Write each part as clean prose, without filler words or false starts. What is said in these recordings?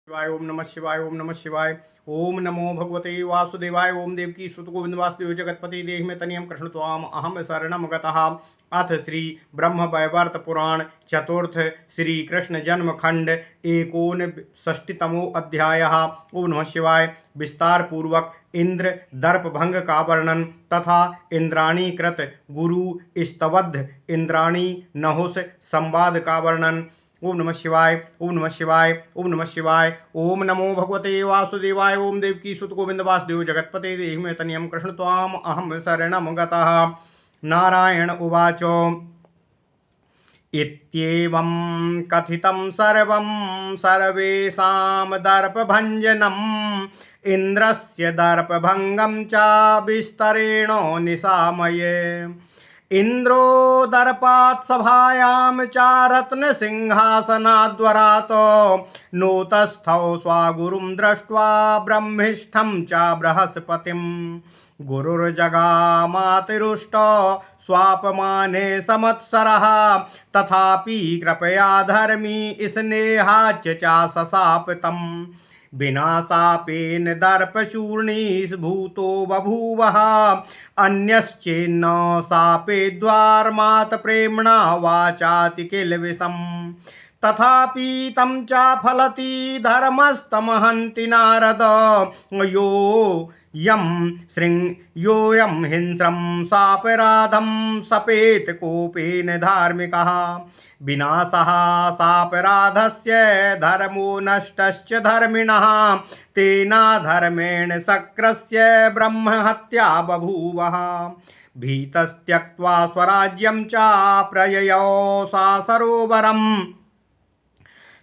शिवाय। ओम नमः शिवाय। ओम नमः शिवाय। ओम नमो भगवते वासुदेवाय। ओम देवकी सुत गोविंद वासुदेव जगतपति देहि में तनियम कृष्ण त्वाम अहम शरणम गतः। अथ श्री ब्रह्म वैवर्त पुराण चतुर्थ श्री कृष्ण जन्म खंड एकोनषष्टितमो अध्याय। ओम नमः शिवाय। विस्तार पूर्वक इंद्र दर्प भंग का वर्णन तथा इंद्राणी कृत गुरु स्तवद्ध इंद्राणी नहुस संवाद का वर्णन। ओम नमः शिवाय। ओम नमः शिवाय। ओम नमः शिवाय। ओम नमो भगवते वासुदेवाय। ओम देवकी सुत गोविंद वासुदेव जगतपते देहि में तनियम कृष्ण त्वाम अहम शरणम गतः। नारायण उवाच इत्येवं कथितं सर्वं सर्वेषां दर्पभञ्जनम् इन्द्रस्य दर्पभङ्गं च विस्तरेण निशामये। इंद्रो दर्पात् सभायां च रत्नसिंहासनाद्वरात् नोतस्थौ स्वागुरुं दृष्ट्वा ब्रह्मिष्ठं च बृहस्पतिम्। गुरुर्जगामातिरुष्ट स्वापमाने संवत्सरः तथापि कृपया धर्मी स्नेहाच्च च सशाप तम्। विना शापेन दर्पचूर्णीभूतो बभूवः अन्यश्चेन्न शापे द्वारमात् प्रेम्णा वाचाति किल विषम्। तथापि तं च फलति धर्मस्तमहन्ति नारद योऽयं हिंस्रं शापराधं सपेत कोपेन धार्मिकः। विनाशः शापराधस्य धर्मो नष्टश्च धर्मिणः तेनाधर्मेण शक्रस्य ब्रह्महत्या बभूवः। भीतस्त्यक्त्वा स्वराज्यं च प्रययौ सा सरोवरम्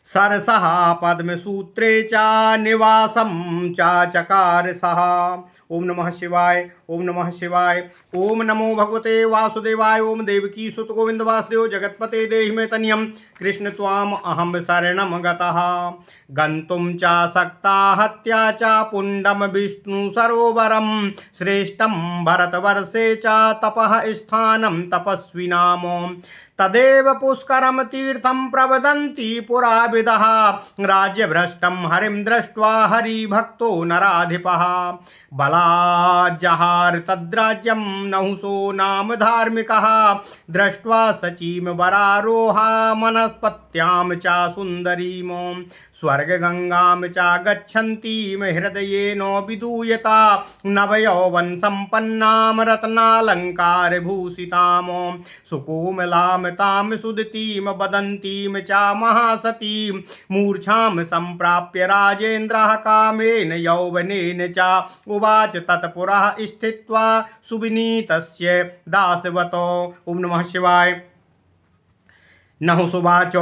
सरसः पद्मसूत्रे च निवासं च चकार सः। ओम नमः शिवाय। ओम नमः शिवाय। ओम नमो भगवते वासुदेवाय। ओम देवकी सुत गोविंद वासुदेव जगतपते देहि में तनियम कृष्ण त्वाम अहम शरणम गतः। गन्तुं च सक्ता हत्या च पुण्डम विष्णु सरोवरम श्रेष्ठं भरतवर्षे च तपः स्थानं तपस्विनाम। तदेव पुष्करम तीर्थं प्रवदन्ति पुराविदः राज्यभ्रष्टं हरिं दृष्ट्वा हरिभक्तो नराधिपः। बलाज्जहार तद्राज्यं नहुषो नाम धार्मिकः दृष्ट्वा सचीम वरारोहा मनस्पत्यां च सुन्दरीं। स्वर्गगंगां च गच्छन्तीं हृदयेन विदूयता नवयौवन सम्पन्नां रत्नालङ्कारभूषितां। सुकोमलां तां सुदतीं वदन्तीं च महासतीं मूर्छां सम्प्राप्य राजेन्द्रः कामेन यौवनेन च उवाच तत्पुरः स्थित्वा सुविनीतस्य दासवतो। ओम नमः शिवाय। नहुषुवाच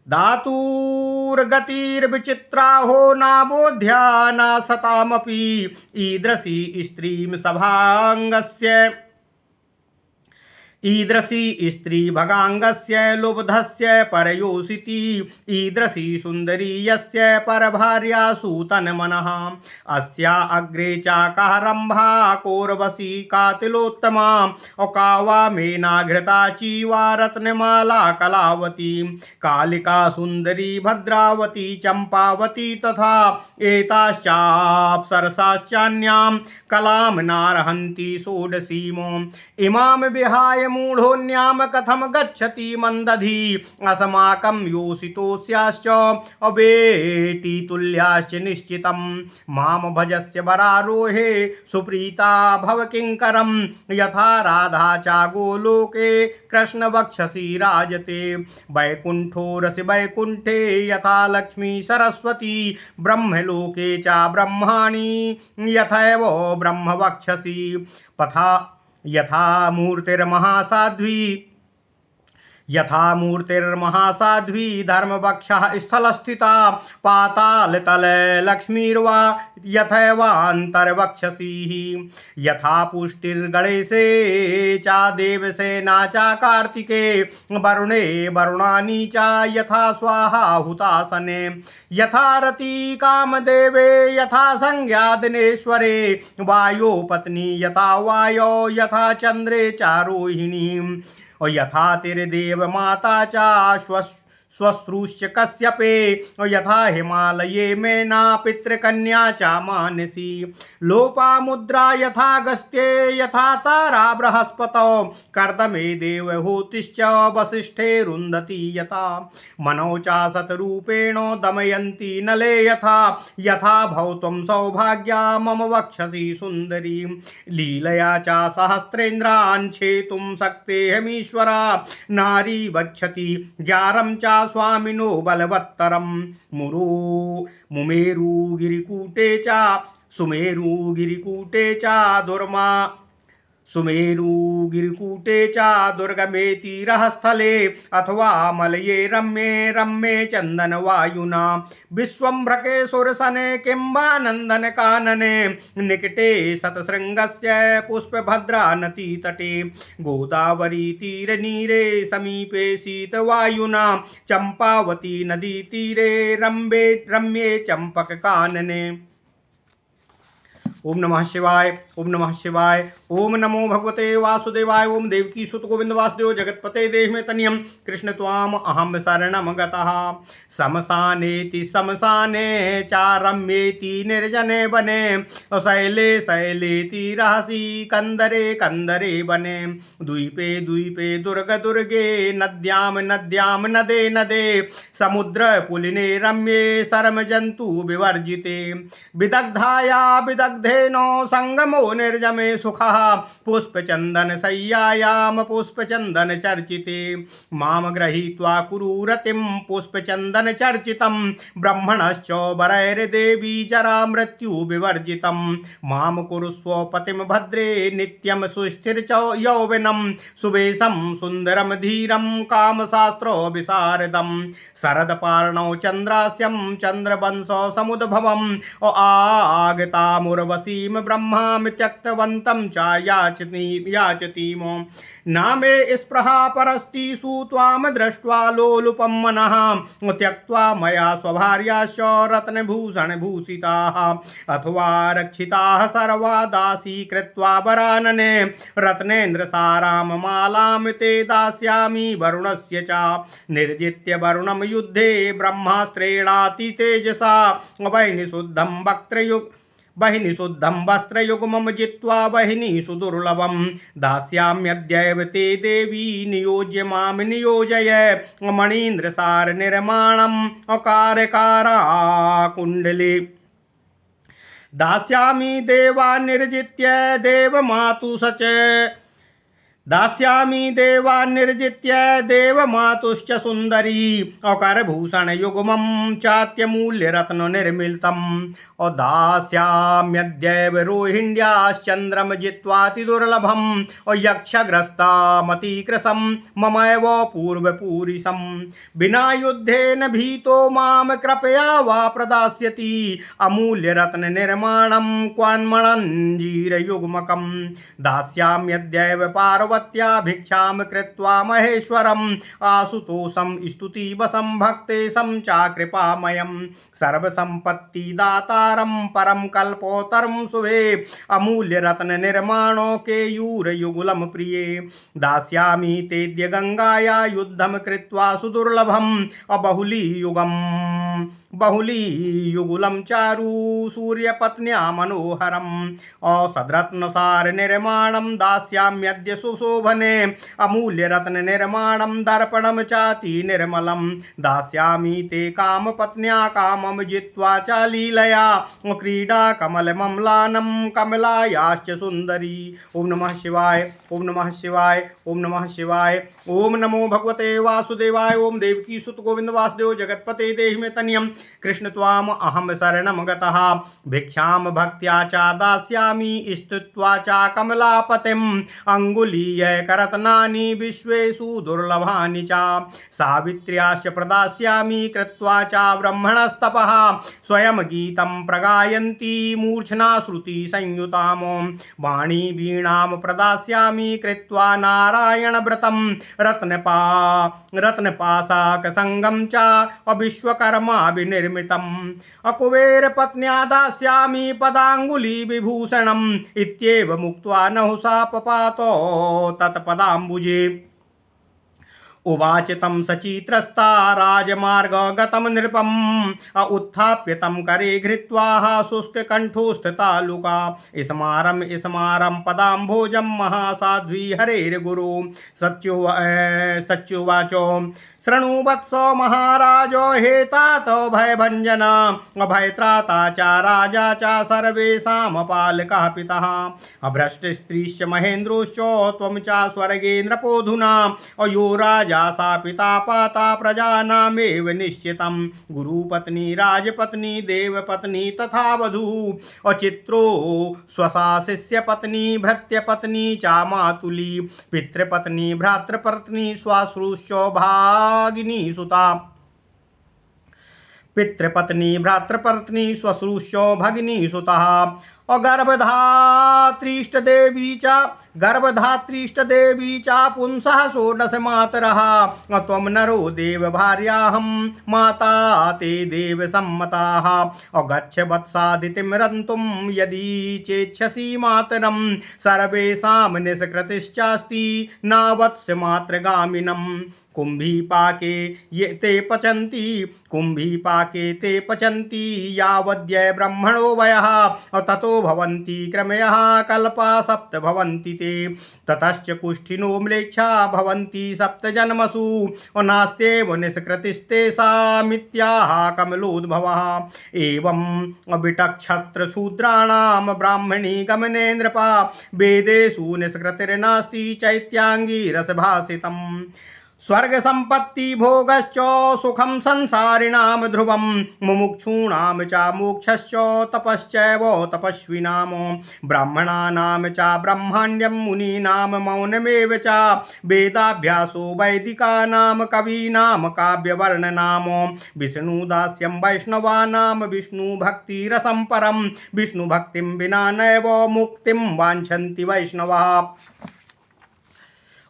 धातुर्गतिर्विचित्रा हो नाबोध्या न सतामपि ईदृशी स्त्रीं सभांगस्य ईदृशी स्त्री भगांगस्य लुब्धस्य परयोषिति ईदृशी सुंदरी यस्य परभार्या सूतनमनः। अस्या अग्रे चाकरम्भा कौरवशी कातिलोत्तमा अकावा मेनाघृता चीवा रत्नमाला कलावती कालिका सुंदरी भद्रावती चंपावती तथा एताश्चाप्सरसाश्चान्यां कलां नारहन्ति षोडशीमो। इमां विहाय मूढ़ोन्याम कथम गच्छति मंदधी अस्माकं योषितोऽस्याश्च अवेटी तुल्याश्च निश्चितं। माम भजस्य वरारोहे सुप्रीता भव किंकरं यथा राधा चा गोलोके कृष्ण वक्षसि राजते। वैकुंठो रसि वैकुंठे यथा लक्ष्मी सरस्वती ब्रह्मलोके चा ब्रह्माणि यथैव ब्रह्म वक्षसि। पथा यथा मूर्तिर्महासाध्वी धर्मवक्षः स्थलस्थिता पातालतले लक्ष्मीर्वा यथैवान्तर्वक्षसि। यथा पुष्टिर्गणेशे च देवसेना च कार्तिके वरुणे वरुणानि च यथा स्वाहा हुतासने। यथा रति कामदेवे यथा संज्ञा दिनेश्वरे वायो पत्नी यथा वायो यथा चंद्रे च रोहिणी। और यथा तिर्देव माता च श्वश्रूश्च कश्यपे यथा हिमालये मेना पितृकन्या च मानसी लोपामुद्रा यथा गस्त्ये यथा तारा बृहस्पतौ कर्दमे देवहूतिश्च वसिष्ठे रुन्धति यथा मनौ च सतरूपेण दमयन्ती नले यथा यथा भवत्वं सौभाग्या मम वक्षसि सुन्दरी लीलया च सहस्रेन्द्रान् छेतुं शक्तेऽहमीश्वरा नारी वक्षति जारं च स्वामिनो बलवत्तरं मुमेरुगिरिकूटे च सुमेरुगिरिकूटे च दुर्मा सुमेरुगिरिकूटे च दुर्गमे तीरस्थले अथवा मलये रम्ये रम्ये चन्दनवायुना विश्वम्भ्रके सुरसने किम्बानन्दन कानने निकटे शतशृङ्गस्य पुष्पभद्रा नदीतटे गोदावरी तीरनीरे समीपे शीतवायुना चम्पावती नदीतीरे रम्ये चम्पककानने। ओम नमः शिवाय, ओम नमः शिवाय, ओम नमो भगवते वासुदेवाय, ओम देवकी सुत गोविंद वासुदेव जगतपते देह में तनियम कृष्ण त्वाम अहम शरणम गतः समसानेति समसाने चारम्येति निर्जने बने शैले शैलेति रहसि कंदरे कंदरे बने द्वीपे द्वीपे दुर्ग दुर्गे नद्याम नद्याम नदे नदे समुद्र पुलिने रम्ये शर्म जंतु विवर्जिते विदग्धाया विदग्धे नो संगमो निर्जमे सुखः पुष्पचंदन शय्यायाम पुष्पचंदन चर्चिते माम गृहीत्वा कुरुरतिं पुष्पचंदन चर्चितं ब्रह्मणश्च वरैर्देवी जरा मृत्यु विवर्जितं माम कुरुस्व पतिं भद्रे नित्यं सुस्थिर च यौवनं सुवेशं सुंदरम धीरं कामशास्त्रो विशारदं शरदपार्णौ चंद्रास्यं चंद्रवंशो समुद्भवं आगतामुर्वशीं ब्रह्मां त्यक्तवन्तं च याचतीम नामे स्पृहा परस्तिषु त्वां दृष्ट्वा लोलुपं मनः त्यक्त्वा मया स्वभार्याश्च रत्नभूषणभूषिताः अथवा रक्षिताः सर्वा दासी कृत्वा वरानने रत्नेन्द्रसारां मालां ते दास्यामि वरुणस्य च निर्जित्य वरुणं युद्धे ब्रह्मास्त्रेणाति तेजसा वहिनी शुद्धं वस्त्रयुग्मं जित्वा वहिनी सुदुर्लभं दास्याम्यद्यैव ते देवी नियोज्य मां नियोजय मणीन्द्रसार निर्माणम् अकारकारा कुण्डली दास्यामि देवा निर्जित्य देवमातु सच दास्यामि देवान् निर्जित्य देवमातुश्च सुन्दरी अकरभूषण युग्मं चात्यमूल्य रत्न निर्मिलतम् दास्याम्यद्यैव रोहिण्याश्चन्द्रं जित्वाति दुर्लभं यक्षग्रस्तामतिकृशं ममैव पूर्वपूरिशं विना युद्धेन भीतो मां कृपया वा प्रदास्यति अमूल्य रत्न निर्माणं क्वान्मणञ्जीरयुग्मकं दास्याम्यद्यैव पार्वती भिक्षां कृत्वा महेश्वरम् आशुतोषं स्तुतिवशं भक्तेशं च कृपामयं सर्वसम्पत्तिदातारं परं कल्पोत्तरं शुभे अमूल्य रत्न निर्माणो केयूरयुगुलं प्रिये दास्यामि तेद्य गंगाया युद्धं कृत्वा सुदुर्लभम् बहुलीयुगुलं चारु सूर्यपत्न्या मनोहरम् औषधरत्नसार निर्माणं दास्याम्यद्य सुशोभने अमूल्य रत्न निर्माणं दर्पणं चाति निर्मलं दास्यामि ते कामपत्न्या कामं जित्वा च लीलया क्रीडा कमलमम्लानं कमलायाश्च सुन्दरी। ओम नमः शिवाय, ओम नमः शिवाय, ओम नमः शिवाय, ओम नमो भगवते वासुदेवाय, ओम देवकी सुत गोविंद वासुदेव जगतपते देहि मे तनियम कृष्ण त्वाम अहम शरणम गतः भिक्षाम भक्त्या च दास्यामि स्तुत्वा च कमलापतिम अंगुलीय करत्नानि विश्वेषु दुर्लभानि च सावित्र्याश्च प्रदास्यामि कृत्वा च ब्रह्मणस्तपः स्वयं गीतं प्रगायन्ति मूर्छना श्रुति संयुताम वाणी वीणां प्रदास्यामि कृत्वा नारायण व्रतं रत्नपाशाक संगम च अविश्वकर्मा विनिर्मितम् अकुबेर पत्न्या दास्यामि पदांगुली विभूषणम् इत्येव मुक्त्वा नहुषा पपातो तत्पदाम्बुजे। उवाच तं सचित्रस्ता राजमार्गगतं नृपम् उत्थाप्य तं करे घृत्वा शुष्ककण्ठोस्थितालुका स्मारं पदाम्भोजं महासाध्वी हरेर्गुरु सच्युवाचो शृणु वत्सो महाराजो हेतात भयभञ्जन अभयत्राता च राजा च सर्वेषामपालकः पितः अभ्रष्टस्त्रीश्च महेन्द्रोश्च त्वं च स्वर्गे नृपोऽधुना अयो राजा सा पिता पाता प्रजानामेव निश्चितं गुरुपत्नी राजपत्नी देवपत्नी तथा वधू अचित्रो स्वसा शिष्यपत्नी भृत्यपत्नी च मातुली पितृपत्नी भ्रातृपत्नी स्वाश्रूश्च भागिनी सुता पितृपत्नी भ्रातृपत्नी श्वश्रूश्च भगिनी सुतः गर्भधात्रीष्टदेवी च पुंसः षोडश मातरः त्वं नरो देवभार्याहं माता ते देवसम्मताः अगच्छ वत्सादितिं रन्तुं यदि चेच्छसि मातरं सर्वेषां निष्कृतिश्चास्ति नावत्स मातृगामिनं कुम्भीपाके ते पचन्ति यावद्य ब्रह्मणो वयः ततो भवन्ति क्रमयः कल्पा सप्त भवन्ति ते ततश्च कुष्ठिनो म्लेच्छा भवन्ति सप्त जन्मसु नास्त्येव निष्कृतिस्तेषामित्याह कमलोद्भवः एवं विटक्षत्रशूद्राणां ब्राह्मणी गमने नृपा वेदेषु निष्कृतिर्नास्ति चैत्याङ्गीरसभासितम् स्वर्ग संपत्ति भोगश्च सुखं संसारिणां ध्रुवं मुमुक्षूणां च मोक्षश्च तपश्चैव तपस्विनां ब्राह्मणानां च ब्रह्माण्यं मुनीनां मौनमेव च वेदाभ्यासो वैदिकानां कवीनां काव्यवर्णनां विष्णुदास्यं वैष्णवानां विष्णुभक्तिरसं परं विष्णुभक्तिं विना नैव मुक्तिं वाञ्छन्ति वैष्णवाः।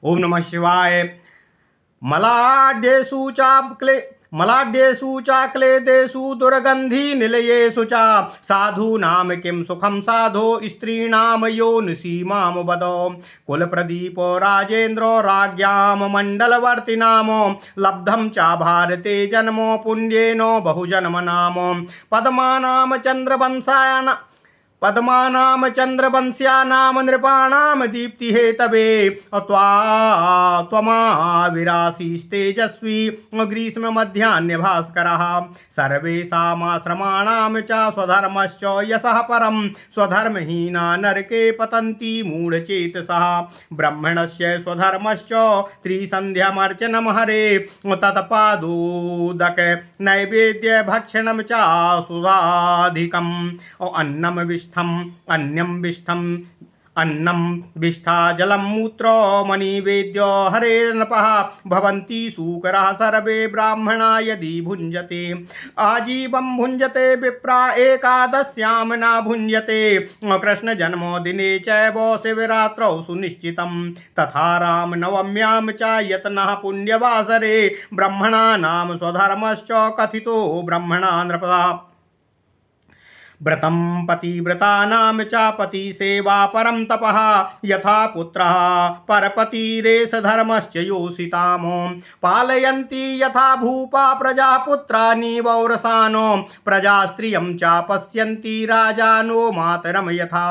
ओम नमः शिवाय। मलाढ्येषु च क्लेदेषु दुर्गन्धि निलयेषु च साधूनां किं सुखं साधो स्त्रीणां योनिसीमां वद कुलप्रदीपो राजेन्द्रो राज्ञां मण्डलवर्तिनां लब्धं च भारते जन्मो पुण्येन बहुजन्मनाम पद्मानां चन्द्रवंश्यानां नृपाणां दीप्तिहेतवे त्वमाविरासीस्तेजस्वी ग्रीष्ममध्याह्नभास्करः सर्वेषामाश्रमाणां च स्वधर्मश्च यशः परं स्वधर्महीना नरके पतन्ति मूढचेतसः ब्रह्मणस्य स्वधर्मश्च त्रिसन्ध्यामर्चनं हरे तत्पादोदक नैवेद्यभक्षणं च सुधाधिकम् अन्नं विष्ठा जलं मूत्रो मणिवेद्य हरे नृपः भवन्ति सूकरः सर्वे ब्राह्मणा यदि भुञ्जते आजीवं भुञ्जते विप्रा एकादश्यां न भुञ्जते कृष्णजन्मदिने चैव शिवरात्रौ सुनिश्चितं तथा रामनवम्यां च यत्नः पुण्यवासरे ब्राह्मणानां स्वधर्मश्च कथितो ब्रह्मणा नृपः व्रतं पतिव्रतानां च पतिसेवा परं तपः यथा पुत्रः परपतिरेष धर्मश्च योषिताम् पालयन्ति यथा भूपा प्रजा पुत्राणि वौरसानो प्रजा स्त्रियं च पश्यन्ति राजानो मातरं यथा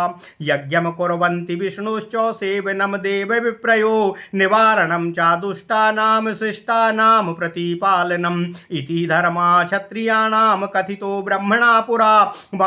यज्ञं कुर्वन्ति विष्णुश्च सेवनं देवविप्रयो निवारणं च दुष्टानां शिष्टानां प्रतिपालनम् इति धर्मा क्षत्रियाणां कथितो ब्रह्मणा पुरा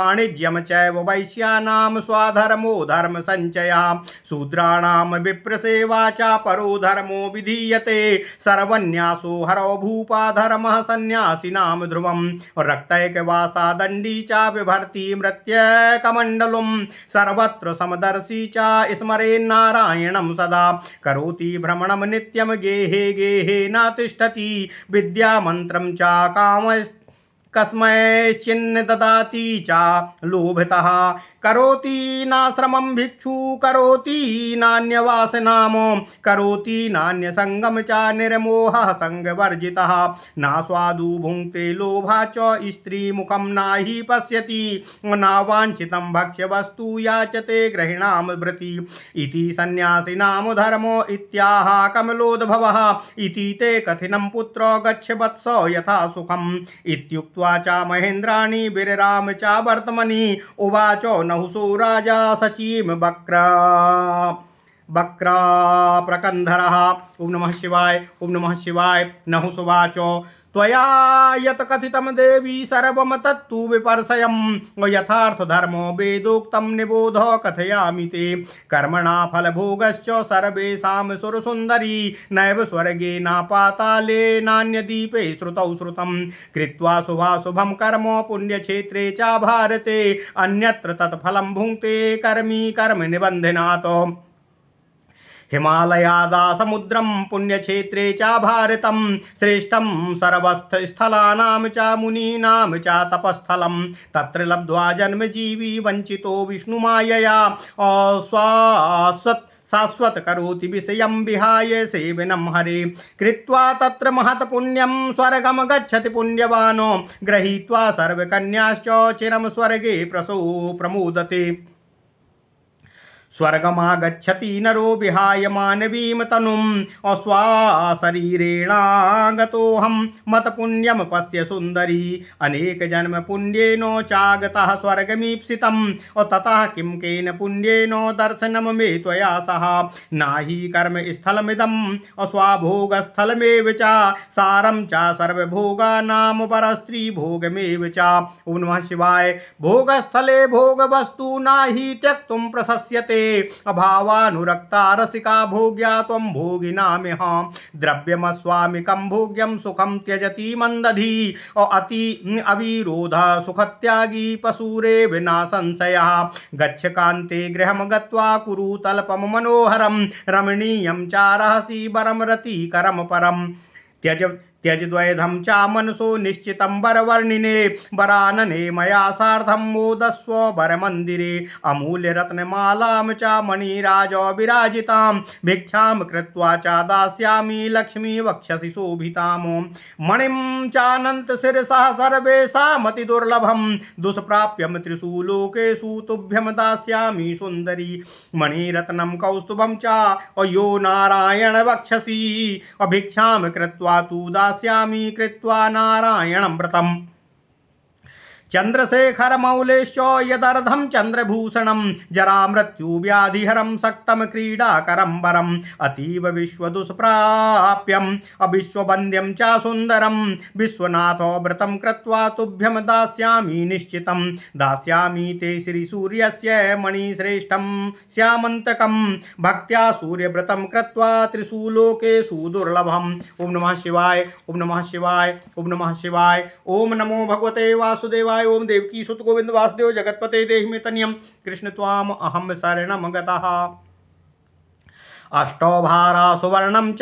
वाणिज्यं चैव वैश्यानां स्वाधर्मो धर्म संचयः शूद्राणां विप्रसेवा च परो धर्मो विधीयते सर्वन्यासो हरो भूपा धर्मः सन्यासिनां ध्रुवं रक्तैकवासा दण्डी च बिभर्ति मृत्यकमण्डलुं सर्वत्र समदर्शी च स्मरेन्नारायणं सदा करोति भ्रमणं नित्यं गेहे गेहे न तिष्ठति विद्यामन्त्रं च कस्मैश्चिन्न ददाति चा लोभतः करोति नाश्रमं भिक्षु करोति नान्यवासनाम करोति नान्यसंगम च निर्मोहः संगवर्जितः नास्वादु भुङ्क्ते लोभा च स्त्रीमुखं नाहि पश्यति नावाञ्छितं भक्ष्यवस्तु याचते गृहिणां वृति इति सन्न्यासिनां धर्मो इत्याह कमलोद्भवः इति ते कथिनं पुत्रो गच्छ वत्स यथा सुखम् इत्युक्त्वा च महेन्द्राणि विरराम च वर्तमनि उवाचो नहुषो राजा सचीम बक्रा प्रकंधरः। ओम नमः शिवाय ओम नमः शिवाय। नहुषुवाचो त्वया यत् कथितं देवी सर्वं तत्तु विपर्शयम् यथार्थ धर्मो वेदोक्तं निबोध कथयामि ते कर्मणा फलभोगश्च सर्वेषां सुरसुन्दरी नैव स्वर्गे न पाताले नान्यदीपे श्रुतौ श्रुतं कृत्वा शुभाशुभं कर्म पुण्यक्षेत्रे च भारते अन्यत्र तत्फलं भुङ्क्ते कर्मी कर्म निबन्धनात् हिमालयादा समुद्रं पुण्यक्षेत्रे च भारतं श्रेष्ठं सर्वस्थस्थलानां च मुनीनां च तपस्थलं तत्र लब्ध्वा जन्मजीवी वञ्चितो विष्णुमायया शाश्वत करोति विषयं विहाय सेवनं हरे कृत्वा तत्र महत् पुण्यं स्वर्गं गच्छति पुण्यवानो गृहीत्वा सर्वकन्याश्च चिरं स्वर्गे प्रमोदते स्वर्गमागच्छति नरो विहाय मानवीं तनुम् अश्वाशरीरेणागतोऽहं मतपुण्यं पश्य सुन्दरी अनेक जन्म पुण्येन चागतः स्वर्गमीप्सितम् ततः किं केन पुण्येन दर्शनं मे त्वया सह नाहि कर्मस्थलमिदम् अस्वाभोगस्थलमेव च सारं च सर्वभोगानां परस्त्रीभोगमेव च। ओम नमः शिवाय। भोगस्थले भोगवस्तु नाहि त्यक्तुं प्रशस्यते अभावानुरक्ता रसिका भोग्या त्वं भोगिनामिह द्रव्यमस्वामिकं भोग्यं सुखं त्यजति मन्दधी अति अविरोध सुखत्यागी पशुरेव न संशयः गच्छ कान्ते गृहं गत्वा कुरु तल्पं मनोहरं रमणीयं च रहसि वरं रतिकरं परं त्यज द्वैधं च मनसो निश्चितं वरवर्णिने वरानने मया सार्धं मोदस्व वरमन्दिरे अमूल्यरत्नमालां च मणिराजो विराजितां भिक्षां कृत्वा च दास्यामि लक्ष्मी वक्षसि शोभितां मणिं चानन्तशिरसः सर्वेषामतिदुर्लभं दुष्प्राप्यं त्रिषु लोकेषु तुभ्यं दास्यामि सुन्दरी मणिरत्नं कौस्तुभं च अयो नारायण वक्षसि अभिक्षां कृत्वा तु दास्यामि कृत्वा नारायणं व्रतम् चंद्रशेखर मौलेश्च यदर्धं चंद्रभूषणं जरा मृत्यु व्याधिहरं सक्तं क्रीडाकरं वरम् अतीव विश्वदुष्प्राप्यम् अविश्ववन्द्यं च सुन्दरं विश्वनाथो व्रतं कृत्वा तुभ्यं दास्यामि निश्चितं दास्यामि ते श्रीसूर्यस्य मणिश्रेष्ठं श्यामन्तकं भक्त्या सूर्यव्रतं कृत्वा त्रिषु लोकेषु दुर्लभम्। ओम नमः शिवाय ओम नमः शिवाय ओम नमः शिवाय। ओम नमो भगवते वासुदेवाय। ओम देवकी सुत गोविंद वासुदेव जगतपते देहि मे तनियम कृष्ण त्वाम अहम शरणम गतः। अष्टो भारा सुवर्णं च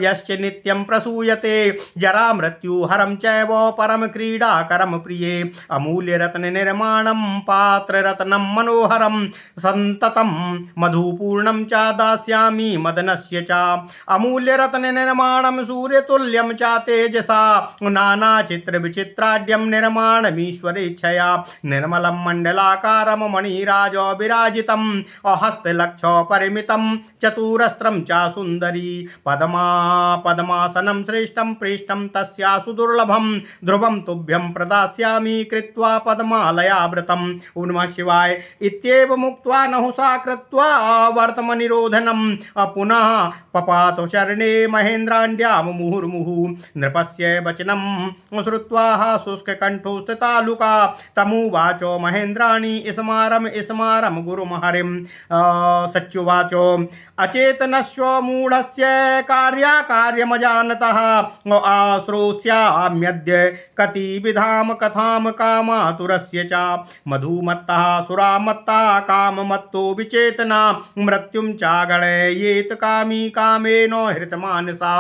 यश्च नित्यं प्रसूयते जरा मृत्युहरं चैव परम क्रीडाकरं प्रिये अमूल्यरत्ननिर्माणं पात्ररत्नं मनोहरं सन्ततं मधुपूर्णं च दास्यामि मदनस्य च अमूल्यरत्ननिर्माणं सूर्यतुल्यं च तेजसा नानाचित्रविचित्राढ्यं निर्माणमीश्वरेच्छया निर्मलं मण्डलाकारं मणिराजो विराजितं हस्तलक्षपरिमितं चतुर वस्त्रं च सुन्दरी पद्मासनं श्रेष्ठं प्रेष्ठं तस्या सुदुर्लभं ध्रुवं तुभ्यं प्रदास्यामि कृत्वा पद्मालयाव्रतम्। ओम नमः शिवाय। इत्येव मुक्त्वा नहुषा कृत्वा वर्तमनिरोधनं पुनः पपात शरणे महेन्द्राण्ड्यां मुहुर्मुहुः नृपस्य वचनं श्रुत्वा शुष्ककण्ठो स्थितालुका तमुवाचो महेन्द्राणि स्मारं गुरुमहरिं सच्युवाचो अचेतनस्व मूढस्य कार्यमजानतः आश्रोष्याम्यद्य कतिविधां कथां कामातुरस्य च मधुमत्तः सुरामत्तः काममत्तो विचेतना मृत्युं च गणयेत कामी कामेन हृतमानसा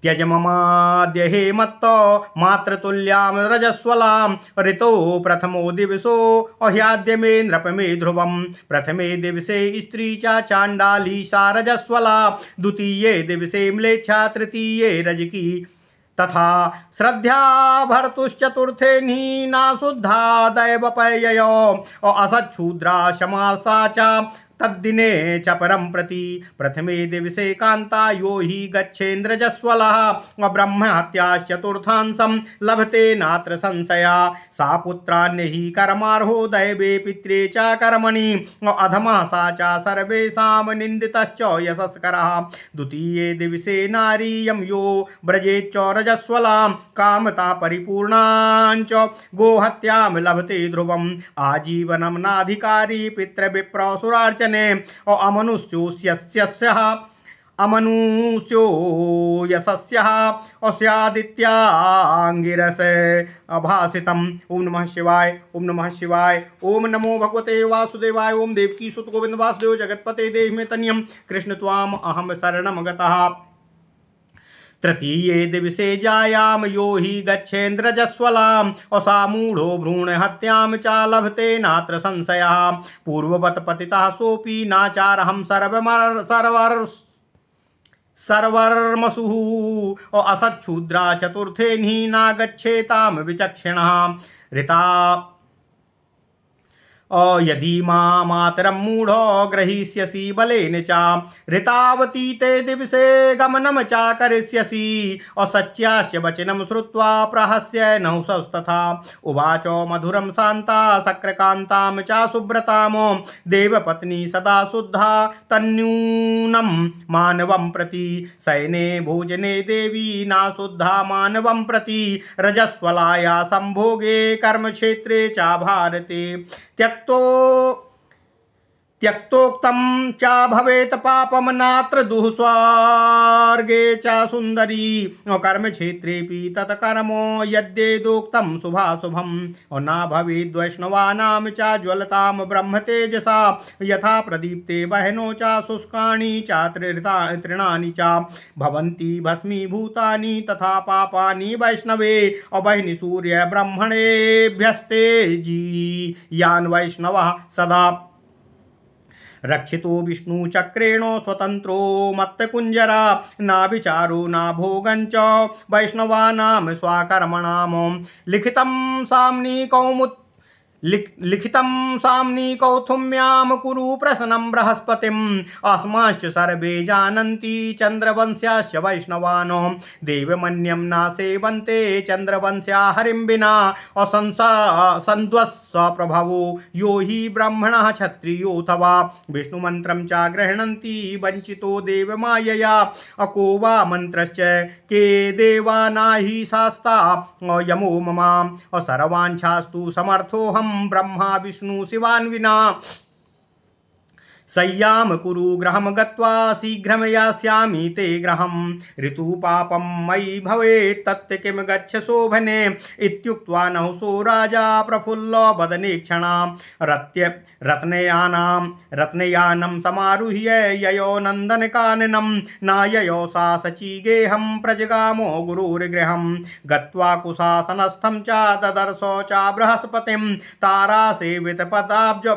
त्यज ममाद्य हे मत्तो मातृतुल्यां रजस्वलां ऋतो प्रथमो दिवसो अह्याद्य मे नृप मे ध्रुवं प्रथमे दिवसे स्त्री च चाण्डाली सा रजस्वला द्वितीये दिवसे म्लेच्छा तृतीये रजकी तथा श्रद्धा भर्तुश्चतुर्थे नीना शुद्धा दैवपययो असच्छूद्रा क्षमासा च तद्दिने च परं प्रति प्रथमे दिवसे कान्ता यो हि गच्छेन्द्रजस्वलः ब्रह्महत्याश्चतुर्थांशं लभते नात्र संशया सा पुत्रान्य हि कर्मार्हो दैवे पित्रे च कर्मणि अधमः सा च सर्वेषां निन्दितश्च यशस्करः द्वितीये दिवसे नारीयं यो व्रजेच्च रजस्वलां कामता परिपूर्णाञ्च गोहत्यां लभते ध्रुवम् आजीवनं नाधिकारी पितृविप्रसुरार्चने और अमनुष्यो यशस्यः अस्यादित्याङ्गिरस अभासितम्। ओम नमः शिवाय, ओम नमः शिवाय, ओम नमो भगवते वासुदेवाय, ओम देवकी सुत गोविंद वासुदेव जगतपते देहि मे तनियम कृष्ण त्वाम अहम शरणम गतः। तृतीये दिवसे जायाम यो हि गच्छेन्द्रजस्वलां असामूढ़ो भ्रूणहत्यां च लभते नात्र संशयः पूर्ववत् पतितः सोऽपि नाचारहं सर्वर्मसुः असच्छूद्रा चतुर्थे हि नागच्छेतां विचक्षिणः ऋता यदि मातरं मूढ़ो ग्रहीष्यसि बलेन च ऋतावतीते दिवसे गमनं च करिष्यसि असत्यास्य वचनं श्रुत्वा प्रहस्य नहुषस्तथा उवाच मधुरं शान्ता शक्रकान्तां च सुव्रतां देवपत्नी सदा शुद्धा तन्यूनं मानवं प्रति शयने भोजने देवी न शुद्धा मानवं प्रति रजस्वलाया संभोगे कर्मक्षेत्रे च भारते त्यक्तोक्तं च भवेत् पापं नात्र दुःस्वर्गे च सुन्दरी कर्मक्षेत्रेऽपि तत्कर्मो यद्येदोक्तं शुभाशुभं न भवेद् वैष्णवानां च ज्वलतां ब्रह्मतेजसा यथा प्रदीप्ते बहनो च शुष्काणि च तृणानि च भवन्ति भस्मीभूतानि तथा पापानि वैष्णवे अवहिनि सूर्य ब्रह्मणेभ्यस्ते जीयान् वैष्णवः सदा रक्षितो विष्णुचक्रेण स्वतंत्रो मत्तकुंजरा न विचारो न भोगञ्च वैष्णवानां स्वाकर्मणां लिखितं साम्निकौथुम्यां कुरु प्रसन्नं बृहस्पतिम् अस्माश्च सर्वे जानन्ति चन्द्रवंश्याश्च वैष्णवानो देवमन्यं न सेवन्ते चन्द्रवंश्या हरिं विना असंसन्द्वस्वप्रभवो यो हि ब्राह्मणः क्षत्रियोऽथवा विष्णुमन्त्रं च गृह्णन्ति वञ्चितो देवमायया अको वा मन्त्रश्च के देवा नाहि शास्ता यमो मम सर्वाञ्छास्तु समर्थोऽहं ब्रह्मा विष्णु शिवान् विना सय्याम कुरु गृहं गत्वा शीघ्रं यास्यामि ते गृहं ऋतुपापं मयि भवेत् तत् किं गच्छ शोभने इत्युक्त्वा नहुषो राजा प्रफुल्लो वदने क्षणां रत्नयानं समारुह्य ययो नन्दनकाननं नाययो सा सचीगेहं प्रजगामो गुरुर्गृहं गत्वा कुशासनस्थं च ददर्शो च बृहस्पतिं तारासेवितपादाब्जो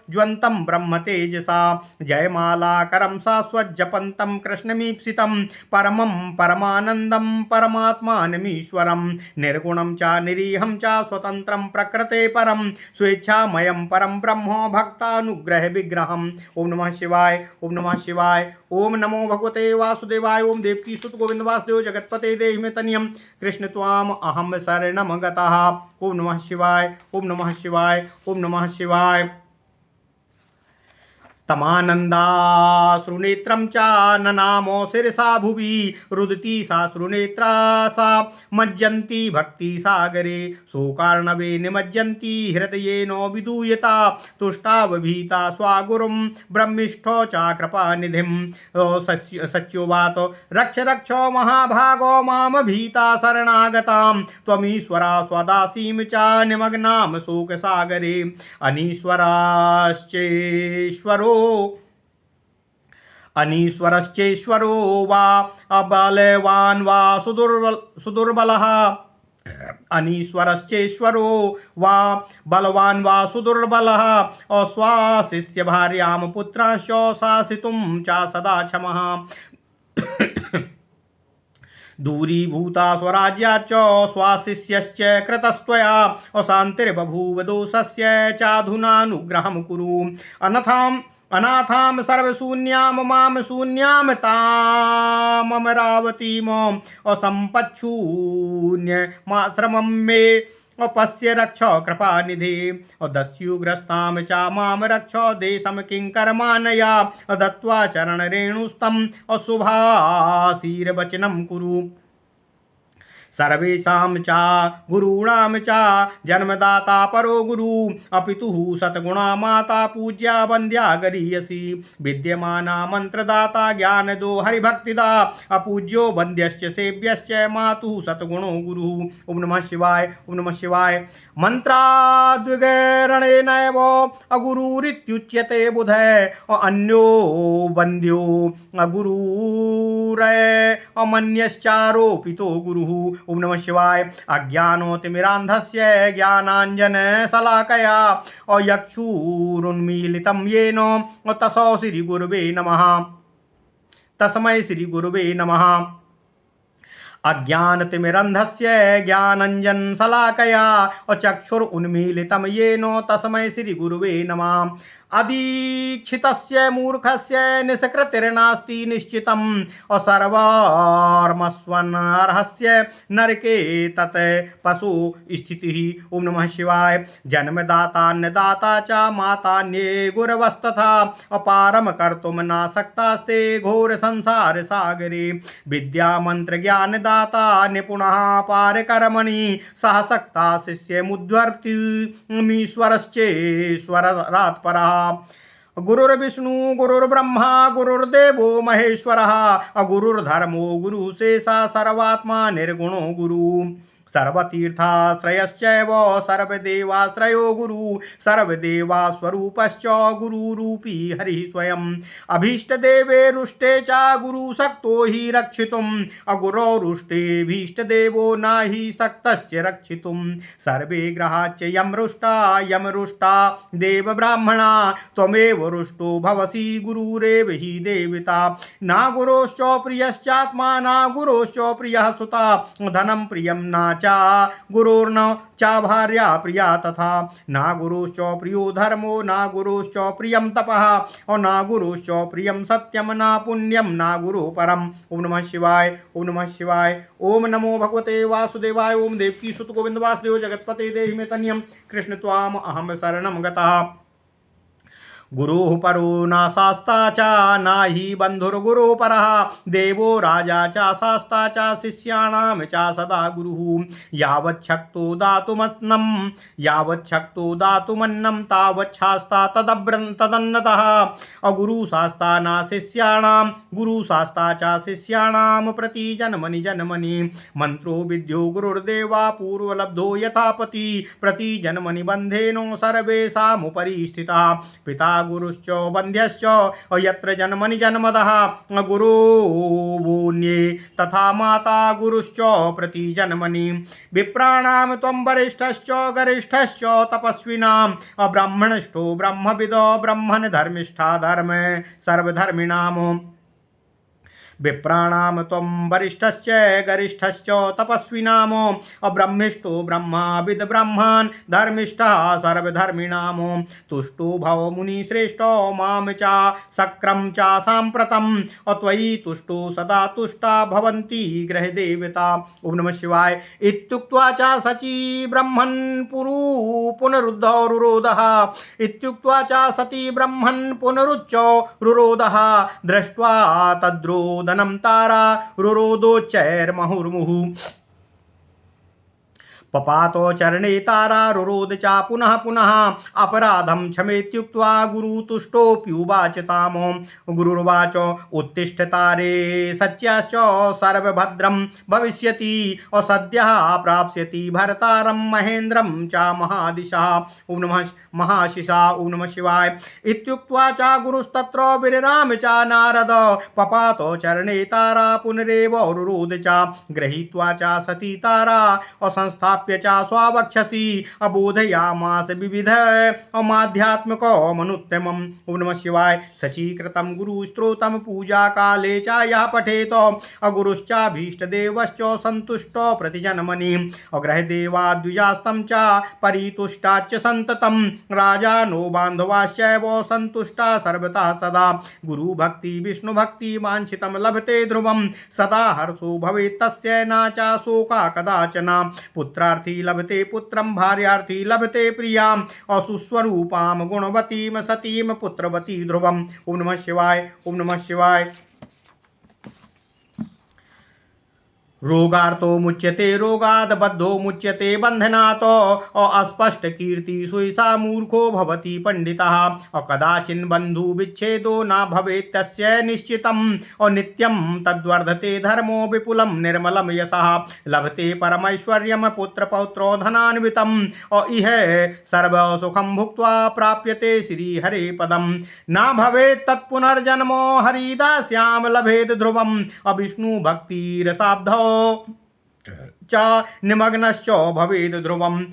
ज्वन्तं ब्रह्मतेजसा जयमालाकरं शाश्वज्जपन्तं कृष्णमीप्सितं परमं परमानन्दं परमात्मानमीश्वरं निर्गुणं च निरीहं च स्वतन्त्रं प्रकृते परं स्वेच्छामयं परं ब्रह्म भक्तानुग्रह विग्रहम्। ओम नमः शिवाय, ओम नमः शिवाय, ओम नमो भगवते वासुदेवाय, ओम देवकी सुत गोविंद वासुदेव जगतपते देहि मे तनियम कृष्ण त्वाम अहम शरणम गतः। ओम नमः शिवाय, ओम नमः शिवाय, ओम नमः शिवाय। तमानन्दाश्रुनेत्रं च ननामो शिरसा भुवि रुदती साश्रुनेत्रा सा मज्जन्ति भक्तिसागरे शोकार्णवे निमज्जन्ति हृदयेनो विदूयता तुष्टावभीता स्वागुरुं ब्रह्मिष्ठो च कृपानिधिं सच्युवात रक्ष रक्ष महाभागो माम भीता शरणागतां त्वमीश्वरा स्वदासीं च निमग्नां शोकसागरे अनीश्वराश्चेश्वरो अनीश्वरश्चेश्वरो वा अबलवान् वा सुदुर्बलः अनीश्वरश्चेश्वरो वा बलवान् वा सुदुर्बलः अस्वाशिष्य भार्यां पुत्रांश्च शासितुं च सदा क्षमः दूरीभूता स्वराज्याच्च स्वाशिष्यश्च कृतस्त्वया अशान्तिर्बभूव दोषस्य चाधुनानुग्रहं कुरु अनाथां सर्वशून्यां मां शून्यां तामरावतीम् असम्पच्छून्यमाश्रमं मे पश्य रक्ष कृपानिधि दस्युग्रस्तां च मां रक्ष देशं किङ्करमानया दत्त्वा चरणरेणुस्तं अशुभाशीर्वचनं कुरु सर्वेषां च गुरूणां च जन्मदाता परो गुरु अपितुः सद्गुणा माता पूज्या वन्द्या गरीयसी विद्यमाना मंत्रदाता ज्ञानदो हरिभक्तिदा अपूज्यो वन्द्यश्च सेव्यश्च मातुः सद्गुणो गुरुः। ओम नमः शिवाय। ओम नमः शिवाय। मंत्राद्विगरणेनैव अगुरुरित्युच्यते बुधै अन्यो वन्द्यो अगुरुरे अमन्यश्चारोपितो गुरुः। ओम नमः शिवाय। अज्ञानोतिमिरान्धस्य ज्ञानाञ्जनशलाकया अयक्षुरुन्मीलितं येन तस्मै श्रीगुरुवे नमः। तस्मै श्रीगुरुवे नमः। अज्ञानतिमिरन्धस्य ज्ञानाञ्जनशलाकया चक्षुरुन्मीलितं येन तस्मै श्रीगुरुवे नमः। अदीक्षितस्य मूर्खस्य निष्कृतिर्नास्ति निश्चितम् असर्वमस्वनर्हस्य नरके तत् पशु स्थितिः। ओम नमः शिवाय। जन्मदातान्नदाता च मातान्ये गुरवस्तथा अपारं कर्तुं नासक्तास्ते घोर संसार सागरे विद्यामन्त्र ज्ञानदाता निपुणः पारकर्मणि सह सक्ता शिष्यमुद्धर्तिमीश्वरश्चेश्वरात् परः। गुरुर्विष्णु गुरुर्ब्रह्मा गुरुर्देवो महेश्वरः गुरुर्धर्मो गुरुशेषा सर्वात्मा निर्गुणो गुरु सर्वतीर्थाश्रयश्चैव सर्वदेवाश्रयो गुरु सर्वदेवास्वरूपश्च गुरुरूपी हरिः स्वयं अभीष्टदेवे रुष्टे च गुरुशक्तो हि रक्षितुम् अगुरोरुष्टेभीष्टदेवो नहि शक्तश्च रक्षितुं सर्वे ग्रहाश्च यमरुष्टा देवब्राह्मणा त्वमेव रुष्टो भवसि गुरुरेव हि देवता न गुरोश्च प्रियश्चात्मा न गुरोश्च प्रियः सुता धनं प्रियं न चा गुरोर्न चा भार्या प्रिया तथा ना गुरुश्च प्रियो धर्मो ना गुरुश्च प्रियं तपः और ना गुरुश्च प्रियं सत्यम ना पुण्यम ना गुरु परम। ओम नमः शिवाय। ओम नमः शिवाय। ओम नमो भगवते वासुदेवाय। ओम देवकी सुत गोविंद वासुदेव जगत्पते देहि मे तन्यं कृष्ण त्वाम अहम शरणं गतः। गुरुः परो न शास्ता च नाहि बन्धुर्गुरो परः देवो राजा च शास्ता च शिष्याणां च सदा गुरुः यावच्छक्तो दातुमन्नं तावच्छास्ता तदन्नतः अगुरुशास्ता न शिष्याणां गुरुशास्ता च शिष्याणां प्रति जन्मनि जन्मनि मन्त्रो विद्यो गुरुर्देवा पूर्वलब्धो यथापति प्रति जन्मनि बन्धेनो सर्वेषामुपरि स्थितः पिता गुरुश्च वन्द्यश्च यत्र जन्मनि जन्मदः गुरुवोन्ये तथा माता गुरुश्च प्रति जन्मनि विप्राणां त्वं वरिष्ठश्च गरिष्ठश्च तपस्विनां ब्राह्मणश्चो ब्रह्मविदो ब्रह्मन् धर्मिष्ठा धर्म सर्वधर्मिणाम् विप्राणां त्वं वरिष्ठश्च गरिष्ठश्च तपस्विनाम अब्रह्मिष्ठो ब्रह्माविद ब्रह्मान् धर्मिष्ठः सर्वधर्मिणां तुष्टो भव मुनिश्रेष्ठो मां च शक्रं च साम्प्रतम् त्वयि तुष्टो सदा तुष्टा भवन्ति ग्रहदेवता। ओम नमः शिवाय। इत्युक्त्वा च सची ब्रह्मन् पुनरुद्धो रुरोधः इत्युक्त्वा च सती ब्रह्मन् पुनरुच्च रुरोधः दृष्ट्वा तद्रोदनं तारा रुरोदोच्चैर्मुहुर्मुहुः पपातो चरणे तारा रुरोध चा पुनः पुनः अपराधं क्षमेत्युक्त्वा गुरुतुष्टोऽप्युवाच तामो गुरुर्वाच उत्तिष्ठ तारे सच्याश्च सर्वभद्रं भविष्यति असद्यः प्राप्स्यति भर्तारं महेन्द्रं च महादिशः। ओम नमः महाशिषा। ओम नमः शिवाय। इत्युक्त्वा च गुरुस्तत्र विरराम च नारद पपातो चरणे तारा पुनरेव रुरोध च गृहीत्वा च सती तारा असंस्थाप्य च स्वावक्षसि अबोधयामास विविध अमाध्यात्मिकमनुत्तमम्। ओम नमः शिवाय। सचीकृतं गुरुस्त्रोतं पूजा काले च यः पठेत अगुरुश्चाभीष्टदेवश्च सन्तुष्टो प्रतिजन्मनि अग्रहदेवाद्विजास्तं च परितुष्टाच्च सन्ततं राजानो बान्धवाश्चैव सन्तुष्टा सर्वतः सदा गुरु भक्ति विष्णु भक्ति वाञ्छितं लभते ध्रुवं सदा हर्षो भवेत् तस्य न च शोका कदाचन पुत्रार्थी लभते पुत्रं भार्यार्थी लभते प्रियां असुस्वरूपां गुणवतीं सतीं पुत्रवती ध्रुवम्। ओम नमः शिवाय। ओम नमः शिवाय। रोगार्तो मुच्यते रोगाद बद्धो मुच्यते बंधनात् अस्पष्ट कीर्ति सुयसा मूर्खो भवति पंडितः कदाचिन् बंधु विच्छेदो न भवेत् तस्य निश्चितम् नित्यं तद्वर्धते धर्मो विपुलं निर्मलं यशः लभते परमैश्वर्यं पुत्रपौत्रो धनान्वितम् इह सर्वसुखं भुक्त्वा प्राप्यते श्रीहरे पदं न भवेत् तत्पुनर्जन्मो हरिदास्यां लभेद ध्रुवम् अविष्णु भक्तिरसाब्धौ च निमग्नश्च भवेद ध्रुवम्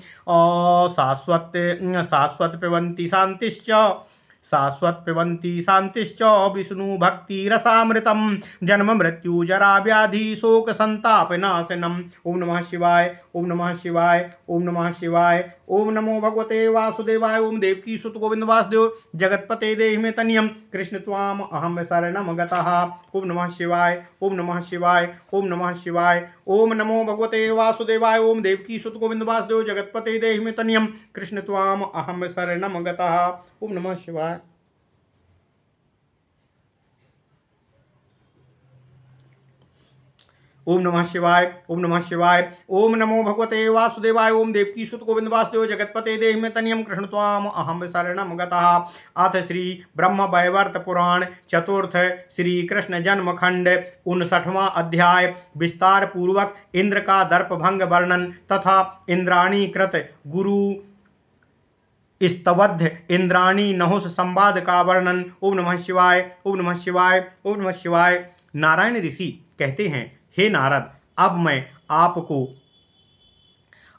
शाश्वत पिबन्ति शान्तिश्च विष्णु भक्ति रसामृतं जन्म मृत्यु जरा व्याधि शोक संताप नाशनम्। ओम नमः शिवाय। ओम नमः शिवाय। ओम नमः शिवाय। ओम नमो भगवते वासुदेवाय। ओम देवकी सुत गोविंद वासुदेव जगतपते देहि मे तनियम कृष्ण त्वाम अहम शरणं गतः। ओम नमः शिवाय। ओम नमः शिवाय। ओम नमः शिवाय। ओम नमो भगवते वासुदेवाय। ओम देवकी सुत गोविंद वासुदेव जगतपते देहि मे तनियम कृष्ण त्वाम अहम शरणं गतः। ओम नमः शिवाय। ओम नमः शिवाय। ओम नमः शिवाय। ओम नमो भगवते वासुदेवाय। ओम देवकी सुत गोविंद वासुदेव जगतपते देहि मे तनियम कृष्ण त्वाम अहम शरणं गतः। अथ श्री ब्रह्म वैवर्त पुराण चतुर्थ श्री कृष्ण जन्म खंड 59वां अध्याय विस्तार पूर्वक इंद्र का दर्प भंग वर्णन तथा इंद्राणी कृत गुरु स्तवध्य इंद्राणी नहुष संवाद का वर्णन। ओम नमः शिवाय। ओम नमः शिवाय। ओम नमः शिवाय। नारायण ऋषि कहते हैं, हे नारद, अब मैं आपको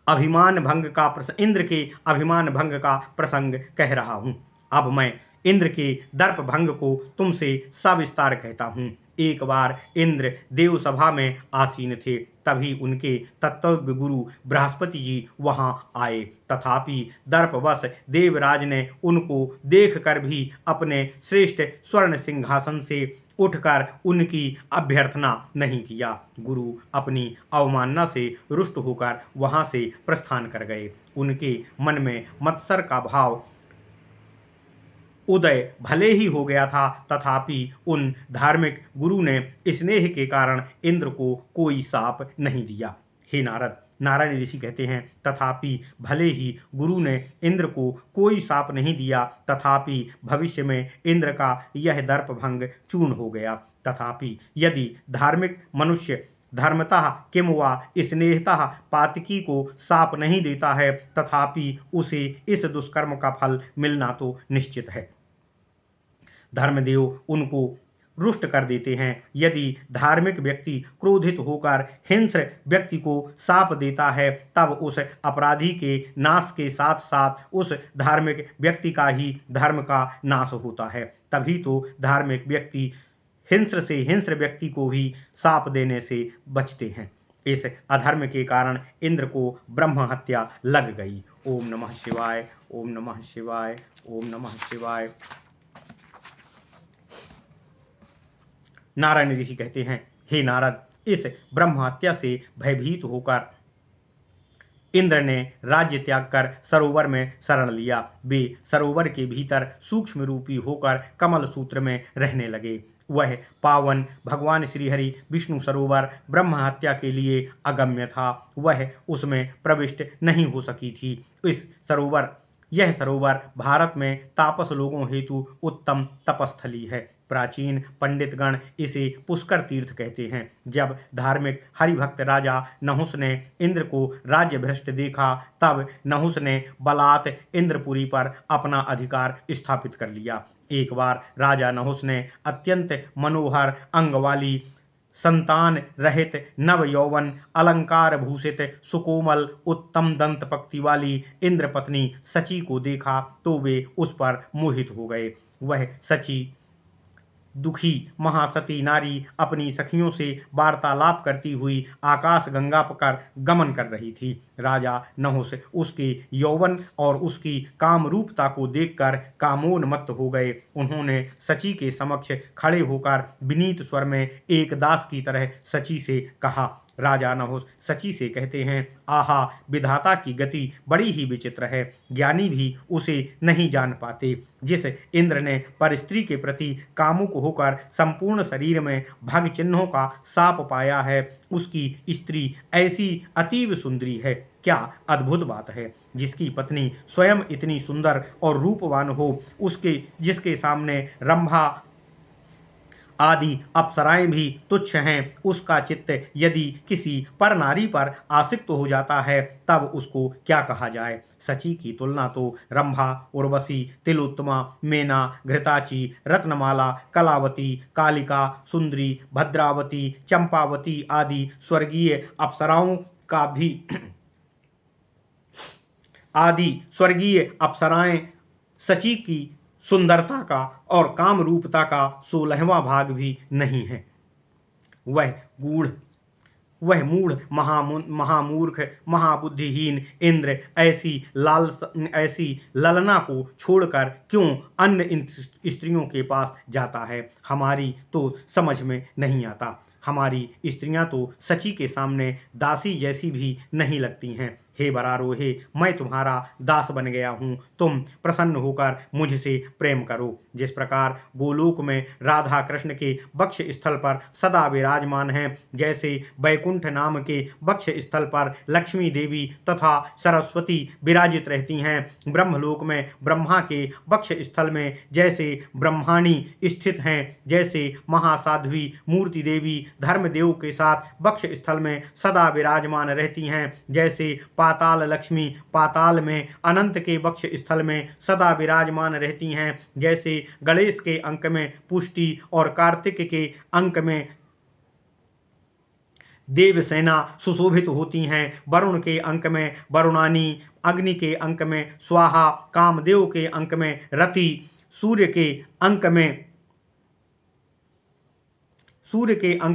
अभिमान भंग का इंद्र के अभिमान भंग का प्रसंग कह रहा हूँ। अब मैं इंद्र के दर्प भंग को तुमसे सविस्तार कहता हूँ। एक बार इंद्र देवसभा में आसीन थे, तभी उनके तत्वज्ञ गुरु बृहस्पति जी वहां आए। तथापि दर्पवश देवराज ने उनको देखकर भी अपने श्रेष्ठ स्वर्ण सिंहासन से उठकर उनकी अभ्यर्थना नहीं किया। गुरु अपनी अवमानना से रुष्ट होकर वहां से प्रस्थान कर गए। उनके मन में मत्सर का भाव उदय भले ही हो गया था, तथापि उन धार्मिक गुरु ने स्नेह के कारण इंद्र को कोई शाप नहीं दिया। हे नारद, नारायण ऋषि कहते हैं, तथापि भले ही गुरु ने इंद्र को कोई शाप नहीं दिया, तथापि भविष्य में इंद्र का यह दर्प भंग चूर्ण हो गया। तथापि यदि धार्मिक मनुष्य धर्मतः किम वा स्नेहतः पातकी को शाप नहीं देता है, तथापि उसे इस दुष्कर्म का फल मिलना तो निश्चित है। धर्मदेव उनको रुष्ट कर देते हैं। यदि धार्मिक व्यक्ति क्रोधित होकर हिंस्र व्यक्ति को शाप देता है, तब उस अपराधी के नाश के साथ साथ उस धार्मिक व्यक्ति का ही धर्म का नाश होता है। तभी तो धार्मिक व्यक्ति हिंस्र से हिंस्र व्यक्ति को भी शाप देने से बचते हैं। इस अधर्म के कारण इंद्र को ब्रह्म हत्या लग गई। ओम नमः शिवाय। ओम नमः शिवाय। ओम नमः शिवाय। नारायण ऋषि कहते हैं, हे नारद, इस ब्रह्म हत्या से भयभीत होकर इंद्र ने राज्य त्याग कर सरोवर में शरण लिया। वे सरोवर के भीतर सूक्ष्म रूपी होकर कमल सूत्र में रहने लगे। वह पावन भगवान श्रीहरि विष्णु सरोवर ब्रह्म हत्या के लिए अगम्य था। वह उसमें प्रविष्ट नहीं हो सकी थी। यह सरोवर भारत में तापस लोगों हेतु उत्तम तपस्थली है। प्राचीन पंडितगण इसे पुष्कर तीर्थ कहते हैं। जब धार्मिक हरिभक्त राजा नहुस ने इंद्र को राज्य भ्रष्ट देखा, तब नहुस ने बलात् इंद्रपुरी पर अपना अधिकार स्थापित कर लिया। एक बार राजा नहुस ने अत्यंत मनोहर अंग वाली, संतान रहित, नव यौवन, अलंकार भूषित, सुकोमल, उत्तम दंत पक्ति वाली इंद्रपत्नी सची को देखा तो वे उस पर मोहित हो गए। वह सची दुखी महासती नारी अपनी सखियों से वार्तालाप करती हुई आकाश गंगा पर गमन कर रही थी। राजा नहुस उसके यौवन और उसकी कामरूपता को देखकर कामोन्मत्त हो गए। उन्होंने सची के समक्ष खड़े होकर विनीत स्वर में एक दास की तरह सची से कहा। राजा नहुस सची से कहते हैं, आहा, विधाता की गति बड़ी ही विचित्र है। ज्ञानी भी उसे नहीं जान पाते। जिस इंद्र ने पर स्त्री के प्रति कामुक होकर संपूर्ण शरीर में भग चिन्हों का साप पाया है, उसकी स्त्री ऐसी अतीव सुंदरी है। क्या अद्भुत बात है। जिसकी पत्नी स्वयं इतनी सुंदर और रूपवान हो, जिसके सामने रंभा आदि अप्सराएं भी तुच्छ हैं, उसका चित्त यदि किसी पर नारी पर आसक्त हो जाता है, तब उसको क्या कहा जाए। सची की तुलना तो रंभा, उर्वशी, तिलोत्तमा, मेना, घृताची, रत्नमाला, कलावती, कालिका, सुंदरी, भद्रावती, चंपावती आदि स्वर्गीय अप्सराएं सची की सुंदरता का और काम रूपता का 16वां भाग भी नहीं है। वह मूढ़, महामूर्ख, महाबुद्धिहीन इंद्र ऐसी ललना को छोड़कर क्यों अन्य स्त्रियों के पास जाता है, हमारी तो समझ में नहीं आता। हमारी स्त्रियां तो सची के सामने दासी जैसी भी नहीं लगती हैं। हे बरारोहे, मैं तुम्हारा दास बन गया हूँ, तुम प्रसन्न होकर मुझसे प्रेम करो। जिस प्रकार गोलोक में राधा कृष्ण के वक्ष स्थल पर सदा विराजमान हैं, जैसे वैकुंठ नाम के वक्ष स्थल पर लक्ष्मी देवी तथा सरस्वती विराजित रहती हैं, ब्रह्मलोक में ब्रह्मा के वक्ष स्थल में जैसे ब्रह्माणी स्थित हैं, जैसे महासाध्वी मूर्ति देवी धर्मदेव के साथ वक्ष स्थल में सदा विराजमान रहती हैं, जैसे पाताल लक्ष्मी पाताल में अनंत के वक्ष स्थल में सदा विराजमान रहती हैं, जैसे गणेश के अंक में पुष्टि और कार्तिक के अंक में देवसेना सुशोभित होती हैं, वरुण के अंक में वरुणानी, अग्नि के अंक में स्वाहा, कामदेव के अंक में रति, सूर्य के अंक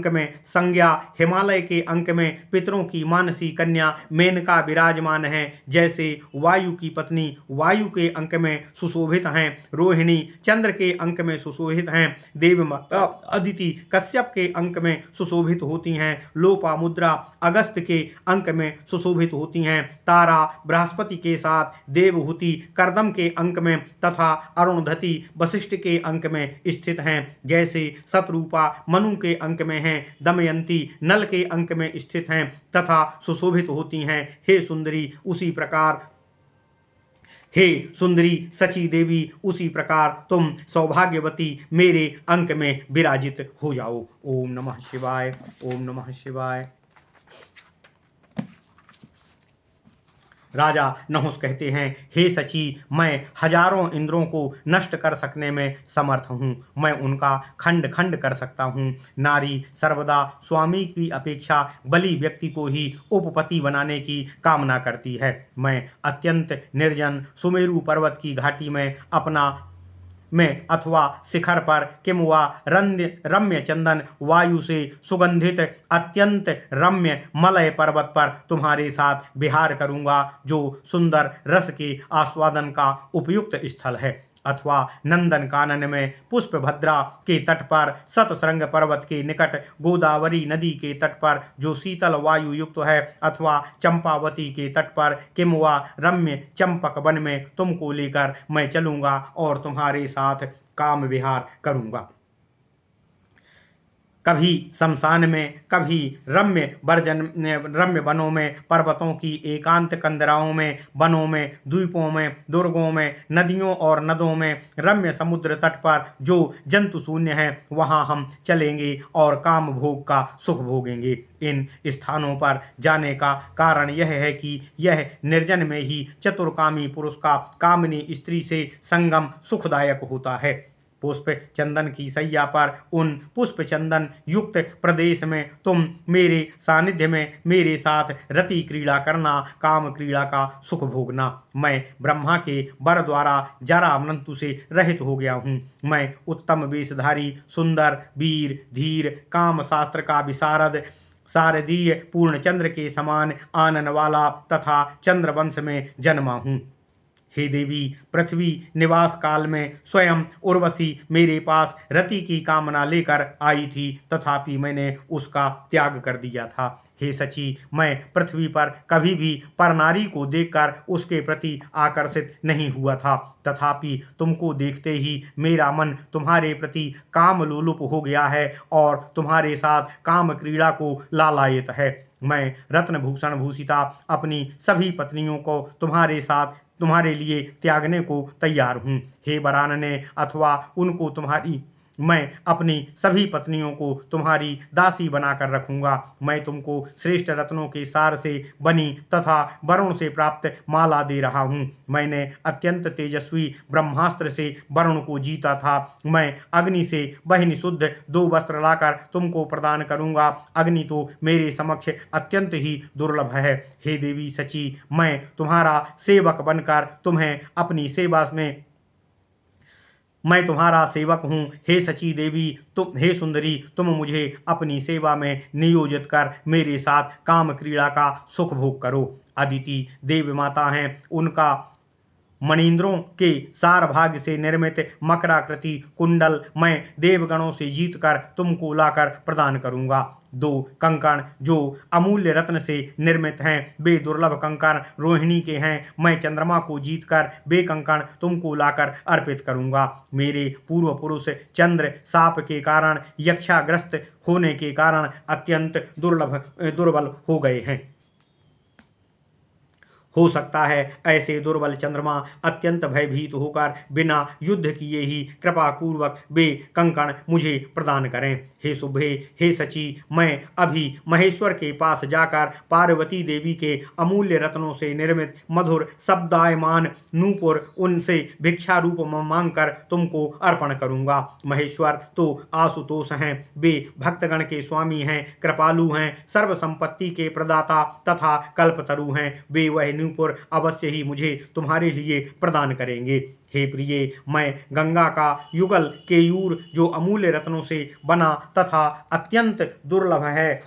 में संज्ञा, हिमालय के अंक में पितरों की मानसी कन्या मेनका विराजमान है, जैसे वायु की पत्नी वायु के अंक में सुशोभित हैं, रोहिणी चंद्र के अंक में सुशोभित हैं, देव माता अदिति कश्यप के अंक में सुशोभित होती हैं, लोपामुद्रा अगस्त के अंक में सुशोभित होती हैं, तारा बृहस्पति के साथ देवहूति कर्दम के अंक में तथा अरुणधति वशिष्ठ के अंक में स्थित हैं, जैसे शत्रुपा मनु के अंक में हैं, दमयंती नल के अंक में स्थित हैं तथा सुशोभित होती हैं। हे सुंदरी सची देवी, उसी प्रकार तुम सौभाग्यवती मेरे अंक में विराजित हो जाओ। ओम नमः शिवाय, ओम नमः शिवाय। राजा नहुस कहते हैं, हे सची, मैं हजारों इंद्रों को नष्ट कर सकने में समर्थ हूँ, मैं उनका खंड खंड कर सकता हूँ। नारी सर्वदा स्वामी की अपेक्षा बली व्यक्ति को ही उपपति बनाने की कामना करती है। मैं अत्यंत निर्जन सुमेरु पर्वत की घाटी में अथवा शिखर पर किंवा रम्य चंदन वायु से सुगंधित अत्यंत रम्य मलय पर्वत पर तुम्हारे साथ विहार करूंगा, जो सुंदर रस के आस्वादन का उपयुक्त स्थल है, अथवा नंदन कानन में पुष्पभद्रा के तट पर, सतसृंग पर्वत के निकट गोदावरी नदी के तट पर जो शीतल वायु युक्त है, अथवा चंपावती के तट पर किंवा रम्य चंपक वन में तुमको लेकर मैं चलूंगा और तुम्हारे साथ काम विहार करूंगा। कभी शमशान में, कभी रम्य वनों में, पर्वतों की एकांत कंदराओं में, वनों में, द्वीपों में, दुर्गों में, नदियों और नदों में, रम्य समुद्र तट पर जो जंतु शून्य है वहां हम चलेंगे और काम भोग का सुख भोगेंगे। इन स्थानों पर जाने का कारण यह है कि यह निर्जन में ही चतुर्कामी पुरुष का कामिनी स्त्री से संगम सुखदायक होता है। पुष्प चंदन की सैया पर उन पुष्प चंदन युक्त प्रदेश में तुम मेरे सानिध्य में मेरे साथ रति क्रीड़ा करना, काम क्रीड़ा का सुख भोगना। मैं ब्रह्मा के वर द्वारा जरा मृत्यु से रहित हो गया हूँ। मैं उत्तम वेशधारी, सुंदर, वीर, धीर, काम शास्त्र का विशारद, शारदीय पूर्णचंद्र के समान आनन वाला तथा चंद्रवंश में जन्मा हूँ। हे देवी, पृथ्वी निवास काल में स्वयं उर्वशी मेरे पास रति की कामना लेकर आई थी, तथापि मैंने उसका त्याग कर दिया था। हे सची, मैं पृथ्वी पर कभी भी परनारी को देखकर उसके प्रति आकर्षित नहीं हुआ था, तथापि तुमको देखते ही मेरा मन तुम्हारे प्रति काम लोलुप हो गया है और तुम्हारे साथ काम क्रीड़ा को लालायित है। मैं रत्न भूषण भूषिता अपनी सभी पत्नियों को तुम्हारे लिए त्यागने को तैयार हूँ। हे वरानने, अथवा उनको मैं अपनी सभी पत्नियों को तुम्हारी दासी बनाकर रखूंगा। मैं तुमको श्रेष्ठ रत्नों के सार से बनी तथा वरुण से प्राप्त माला दे रहा हूँ। मैंने अत्यंत तेजस्वी ब्रह्मास्त्र से वरुण को जीता था। मैं अग्नि से वह निशुद्ध 2 वस्त्र लाकर तुमको प्रदान करूंगा। अग्नि तो मेरे समक्ष अत्यंत ही दुर्लभ है। हे देवी सची, मैं तुम्हारा सेवक बनकर तुम्हें अपनी सेवा में मैं तुम्हारा सेवक हूँ। हे सची देवी, हे सुंदरी, तुम मुझे अपनी सेवा में नियोजित कर मेरे साथ काम क्रीड़ा का सुख भोग करो। अदिति देव माता हैं, उनका मणिंद्रों के सार भाग से निर्मित मकराकृति कुंडल मैं देवगणों से जीतकर तुमको लाकर प्रदान करूंगा। 2 कंकण जो अमूल्य रत्न से निर्मित हैं, वे दुर्लभ कंकण रोहिणी के हैं। मैं चंद्रमा को जीतकर वे कंकण तुमको लाकर अर्पित करूंगा। मेरे पूर्व पुरुष चंद्र शाप के कारण, यक्षाग्रस्त होने के कारण अत्यंत दुर्बल हो गए हैं। हो सकता है ऐसे दुर्बल चंद्रमा अत्यंत भयभीत होकर बिना युद्ध किए ही कृपा पूर्वक वे कंकण मुझे प्रदान करें। हे शुभे, हे सची, मैं अभी महेश्वर के पास जाकर पार्वती देवी के अमूल्य रत्नों से निर्मित मधुर शब्दायमान नूपुर उनसे भिक्षा रूप मांगकर तुमको अर्पण करूंगा। महेश्वर तो आशुतोष हैं, वे भक्तगण के स्वामी हैं, कृपालु हैं, सर्व संपत्ति के प्रदाता तथा कल्पतरु हैं। वे वह नूपुर अवश्य ही मुझे तुम्हारे लिए प्रदान करेंगे। हे प्रिय, मैं गंगा का युगल केयूर जो अमूल्य रत्नों से बना तथा अत्यंत दुर्लभ है,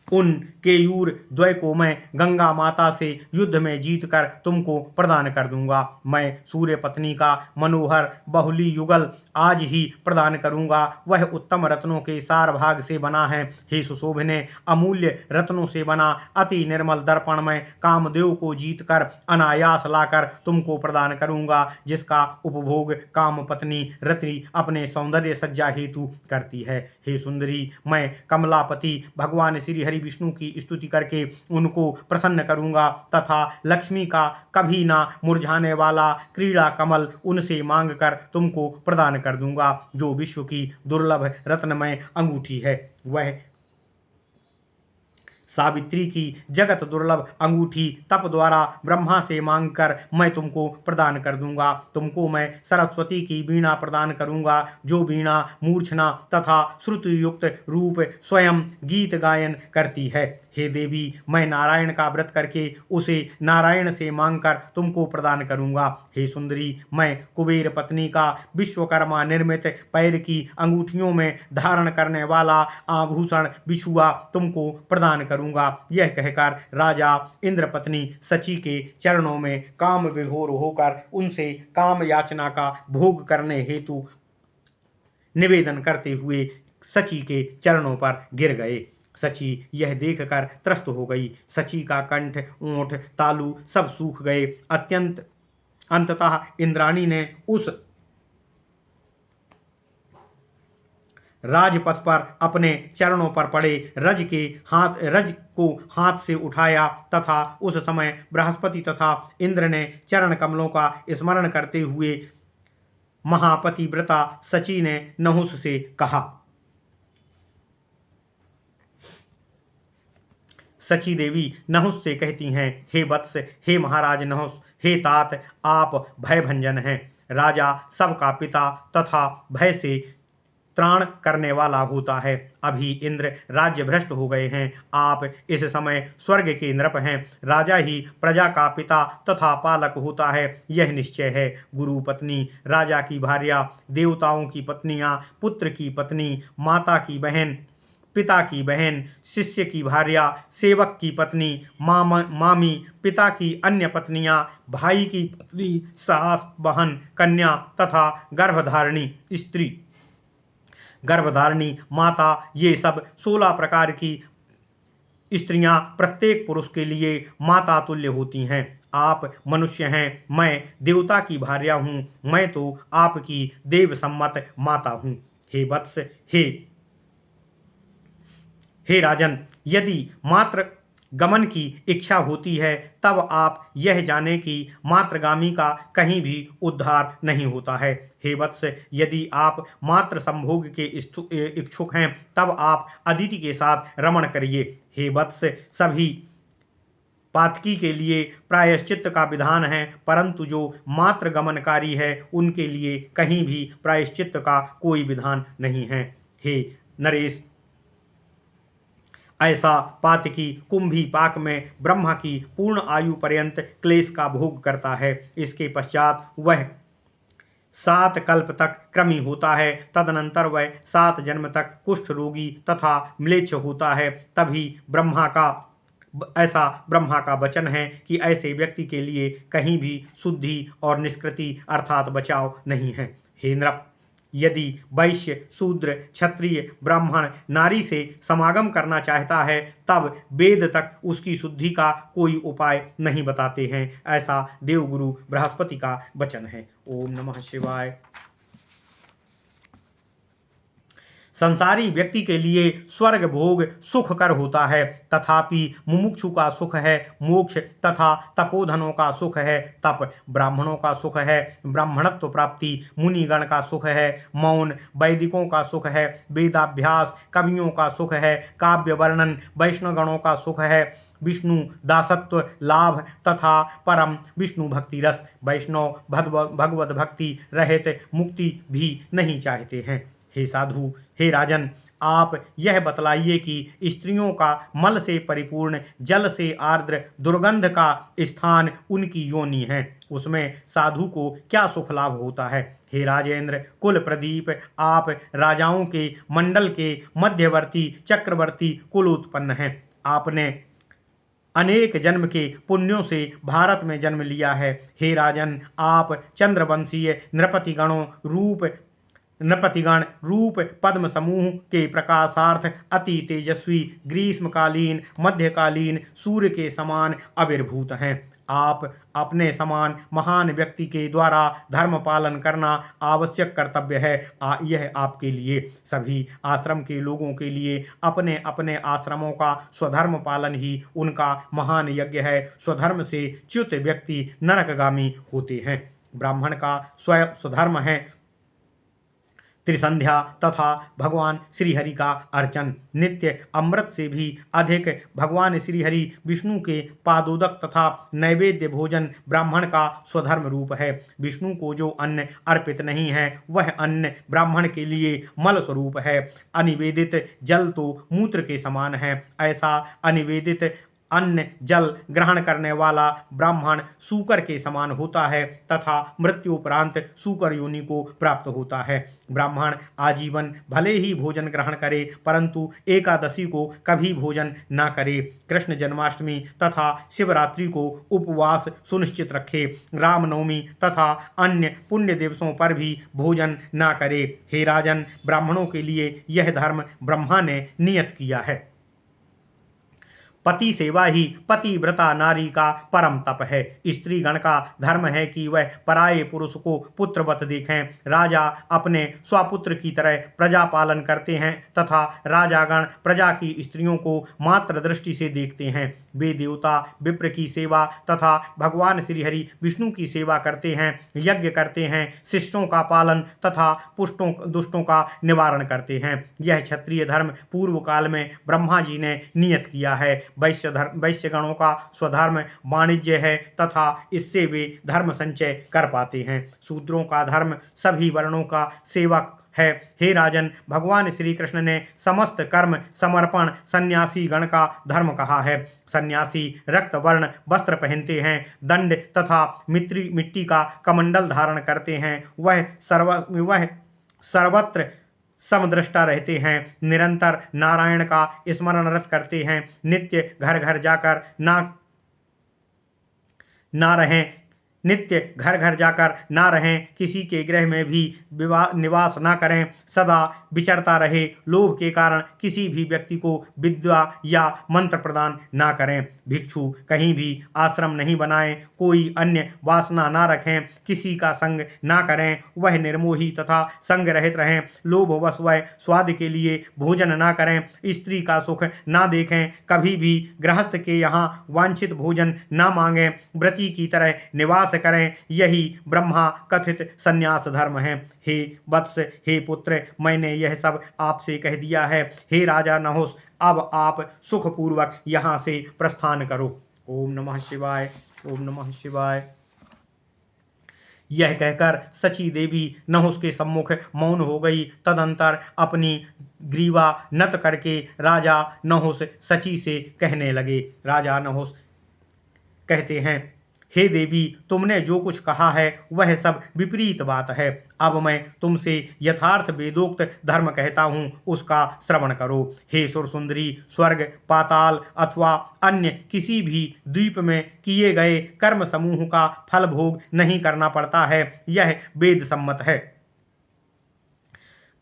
उन केयूर द्वय को मैं गंगा माता से युद्ध में जीतकर तुमको प्रदान कर दूंगा। मैं सूर्य पत्नी का मनोहर बहुली युगल आज ही प्रदान करूंगा। वह उत्तम रत्नों के सार भाग से बना है। हे सुशोभने, अमूल्य रत्नों से बना अति निर्मल दर्पण में कामदेव को जीतकर अनायास लाकर तुमको प्रदान करूंगा, जिसका उपभोग काम पत्नी रति अपने सौंदर्य सज्जा हेतु करती है। हे सुंदरी, मैं कमलापति भगवान श्री हरि विष्णु की स्तुति करके उनको प्रसन्न करूंगा तथा लक्ष्मी का कभी ना मुरझाने वाला क्रीड़ा कमल उनसे मांगकर तुमको प्रदान कर दूंगा। जो विश्व की दुर्लभ रत्नमय अंगूठी है, वह सावित्री की जगत दुर्लभ अंगूठी तप द्वारा ब्रह्मा से मांगकर मैं तुमको प्रदान कर दूंगा। तुमको मैं सरस्वती की वीणा प्रदान करूंगा, जो वीणा मूर्छना तथा श्रुति युक्त रूप स्वयं गीत गायन करती है। हे देवी, मैं नारायण का व्रत करके उसे नारायण से मांगकर तुमको प्रदान करूंगा। हे सुंदरी, मैं कुबेर पत्नी का विश्वकर्मा निर्मित पैर की अंगूठियों में धारण करने वाला आभूषण बिछुआ तुमको प्रदान करूंगा। यह कहकर राजा इंद्र पत्नी सची के चरणों में काम विभोर होकर उनसे काम याचना का भोग करने हेतु निवेदन करते हुए सची के चरणों पर गिर गए। सची यह देखकर त्रस्त हो गई। सची का कंठ, ओंठ, तालु सब सूख गए। अंततः इंद्राणी ने उस राजपथ पर अपने चरणों पर पड़े रज को हाथ से उठाया तथा उस समय बृहस्पति तथा इंद्र ने चरण कमलों का स्मरण करते हुए महापतिव्रता सची ने नहुस से कहा। सची देवी नहुस से कहती हैं, हे वत्स, हे महाराज नहुस, हे तात, आप भयभंजन हैं। राजा सबका पिता तथा भय से त्राण करने वाला होता है। अभी इंद्र राज्य भ्रष्ट हो गए हैं। आप इस समय स्वर्ग के नृप हैं। राजा ही प्रजा का पिता तथा पालक होता है, यह निश्चय है। गुरु पत्नी, राजा की भार्या, देवताओं की पत्नियां, पुत्र की पत्नी, माता की बहन, पिता की बहन, शिष्य की भार्या, सेवक की पत्नी, मामी, पिता की अन्य पत्नियां, भाई की पत्नी, सास, बहन, कन्या तथा गर्भधारिणी माता, ये सब 16 प्रकार की स्त्रियां प्रत्येक पुरुष के लिए माता तुल्य होती हैं। आप मनुष्य हैं, मैं देवता की भार्या हूँ, मैं तो आपकी देव सम्मत माता हूँ। हे वत्स, हे राजन, यदि मात्र गमन की इच्छा होती है तब आप यह जाने कि मात्रगामी का कहीं भी उद्धार नहीं होता है। हे वत्स, यदि आप मात्र संभोग के इच्छुक हैं तब आप अदिति के साथ रमण करिए। हे वत्स, सभी पातकी के लिए प्रायश्चित्त का विधान है, परंतु जो मात्र गमनकारी है उनके लिए कहीं भी प्रायश्चित्त का कोई विधान नहीं है। हे नरेश, ऐसा पातकी कुंभी पाक में ब्रह्मा की पूर्ण आयु पर्यंत क्लेश का भोग करता है। इसके पश्चात वह 7 कल्प तक क्रमी होता है। तदनंतर वह 7 जन्म तक कुष्ठ रोगी तथा म्लेच्छ होता है। तभी ब्रह्मा का वचन है कि ऐसे व्यक्ति के लिए कहीं भी शुद्धि और निष्कृति अर्थात बचाव नहीं है। हे नृप, यदि वैश्य, शूद्र, क्षत्रिय, ब्राह्मण नारी से समागम करना चाहता है तब वेद तक उसकी शुद्धि का कोई उपाय नहीं बताते हैं। ऐसा देवगुरु बृहस्पति का वचन है। ओम नमः शिवाय। संसारी व्यक्ति के लिए स्वर्ग भोग सुखकर होता है, तथापि मुमुक्षु का सुख है मोक्ष तथा तपोधनों का सुख है तप, ब्राह्मणों का सुख है ब्राह्मणत्व प्राप्ति, मुनिगण का सुख है मौन, वैदिकों का सुख है वेदाभ्यास, कवियों का सुख है काव्य वर्णन, वैष्णवगणों का सुख है विष्णु दासत्व लाभ तथा परम विष्णु भक्ति रस। वैष्णव भगवत भक्ति रहित मुक्ति भी नहीं चाहते हैं। हे साधु, हे राजन, आप यह बतलाइए कि स्त्रियों का मल से परिपूर्ण जल से आर्द्र दुर्गंध का स्थान उनकी योनि है, उसमें साधु को क्या सुख लाभ होता है। हे राजेंद्र कुल प्रदीप, आप राजाओं के मंडल के मध्यवर्ती चक्रवर्ती कुल उत्पन्न हैं। आपने अनेक जन्म के पुण्यों से भारत में जन्म लिया है। हे राजन, आप चंद्रवंशीय नृपतिगण रूप पद्म समूह के प्रकाशार्थ अति तेजस्वी ग्रीष्मकालीन मध्यकालीन सूर्य के समान आविर्भूत हैं। आप अपने समान महान व्यक्ति के द्वारा धर्म पालन करना आवश्यक कर्तव्य है। यह आपके लिए, सभी आश्रम के लोगों के लिए अपने अपने आश्रमों का स्वधर्म पालन ही उनका महान यज्ञ है। स्वधर्म से च्युत व्यक्ति नरकगामी होते हैं। ब्राह्मण का स्वधर्म है त्रिसंध्या तथा भगवान श्रीहरि का अर्चन। नित्य अमृत से भी अधिक भगवान श्रीहरि विष्णु के पादोदक तथा नैवेद्य भोजन ब्राह्मण का स्वधर्म रूप है। विष्णु को जो अन्न अर्पित नहीं है वह अन्न ब्राह्मण के लिए मल स्वरूप है। अनिवेदित जल तो मूत्र के समान है। ऐसा अनिवेदित अन्न जल ग्रहण करने वाला ब्राह्मण सूकर के समान होता है तथा मृत्युपरांत सूकर योनि को प्राप्त होता है। ब्राह्मण आजीवन भले ही भोजन ग्रहण करे परंतु एकादशी को कभी भोजन न करे। कृष्ण जन्माष्टमी तथा शिवरात्रि को उपवास सुनिश्चित रखे। रामनवमी तथा अन्य पुण्य दिवसों पर भी भोजन न करे। हे राजन, ब्राह्मणों के लिए यह धर्म ब्रह्मा ने नियत किया है। पति सेवा ही पतिव्रता नारी का परम तप है। स्त्री गण का धर्म है कि वह पराये पुरुष को पुत्रवत देखें। राजा अपने स्वपुत्र की तरह प्रजा पालन करते हैं तथा राजागण प्रजा की स्त्रियों को मात्र दृष्टि से देखते हैं। वे देवता विप्र की सेवा तथा भगवान श्रीहरि विष्णु की सेवा करते हैं, यज्ञ करते हैं, शिष्टों का पालन तथा दुष्टों का निवारण करते हैं। यह क्षत्रिय धर्म पूर्व काल में ब्रह्मा जी ने नियत किया है। वैश्य गणों का स्वधर्म वाणिज्य है तथा इससे वे धर्म संचय कर पाते हैं। शूद्रों का धर्म सभी वर्णों का सेवक है। हे राजन, भगवान श्री कृष्ण ने समस्त कर्म समर्पण सन्यासी गण का धर्म कहा है। सन्यासी रक्त वर्ण वस्त्र पहनते हैं, दंड तथा मिट्टी का कमंडल धारण करते हैं। वह सर्वत्र समदृष्टा रहते हैं, निरंतर नारायण का स्मरणरत करते हैं, नित्य घर घर जाकर ना रहें, किसी के गृह में भी निवास ना करें, सदा विचरता रहे, लोभ के कारण किसी भी व्यक्ति को विद्या या मंत्र प्रदान ना करें, भिक्षु कहीं भी आश्रम नहीं बनाएं, कोई अन्य वासना ना रखें, किसी का संग ना करें, वह निर्मोही तथा संग रहित रहें, लोभवश वह स्वाद के लिए भोजन ना करें, स्त्री का सुख ना देखें, कभी भी गृहस्थ के यहाँ वांछित भोजन ना मांगें, व्रती की तरह निवास करें। यही ब्रह्मा कथित संन्यास धर्म है। हे वत्स, हे पुत्र, मैंने यह सब आपसे कह दिया है। हे राजा नहुष, अब आप सुखपूर्वक यहाँ से प्रस्थान करो। ओम नमः शिवाय, ओम नमः शिवाय। यह कहकर सची देवी नहुष के सम्मुख मौन हो गई। तदंतर अपनी ग्रीवा नत करके राजा नहुष सची से कहने लगे। राजा नहुष कहते हैं, हे देवी, तुमने जो कुछ कहा है वह सब विपरीत बात है। अब मैं तुमसे यथार्थ वेदोक्त धर्म कहता हूँ, उसका श्रवण करो। हे सुरसुंदरी, स्वर्ग, पाताल अथवा अन्य किसी भी द्वीप में किए गए कर्म समूह का फल भोग नहीं करना पड़ता है, यह वेद सम्मत है।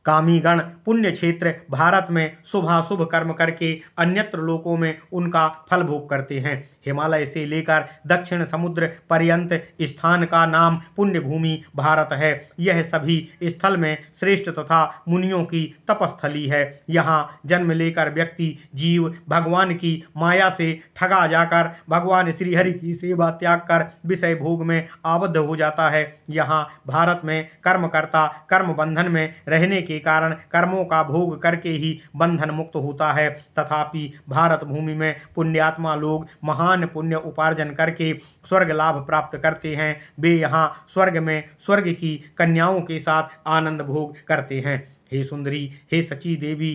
कामीगण पुण्य क्षेत्र भारत में शुभाशुभ कर्म करके अन्यत्र लोकों में उनका फल भोग करते हैं। हिमालय से लेकर दक्षिण समुद्र पर्यंत स्थान का नाम पुण्य भूमि भारत है। यह सभी स्थल में श्रेष्ठ तथा मुनियों की तपस्थली है। यहाँ जन्म लेकर व्यक्ति जीव भगवान की माया से ठगा जाकर भगवान श्रीहरि की सेवा त्याग कर विषय भोग में आबद्ध हो जाता है। यहाँ भारत में कर्मकर्ता कर्म बंधन में रहने के कारण कर्मों का भोग करके ही बंधन मुक्त होता है। तथापि भारत भूमि में पुण्यात्मा लोग महान पुण्य उपार्जन करके स्वर्ग लाभ प्राप्त करते हैं। वे यहाँ स्वर्ग में स्वर्ग की कन्याओं के साथ आनंद भोग करते हैं। हे सुंदरी, हे सची देवी,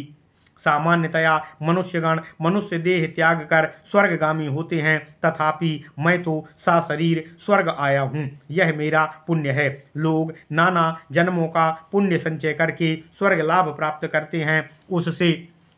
सामान्यतया मनुष्यगण मनुष्य देह त्याग कर स्वर्गगामी होते हैं, तथापि मैं तो सशरीर स्वर्ग आया हूँ। यह मेरा पुण्य है। लोग नाना जन्मों का पुण्य संचय करके स्वर्ग लाभ प्राप्त करते हैं। उससे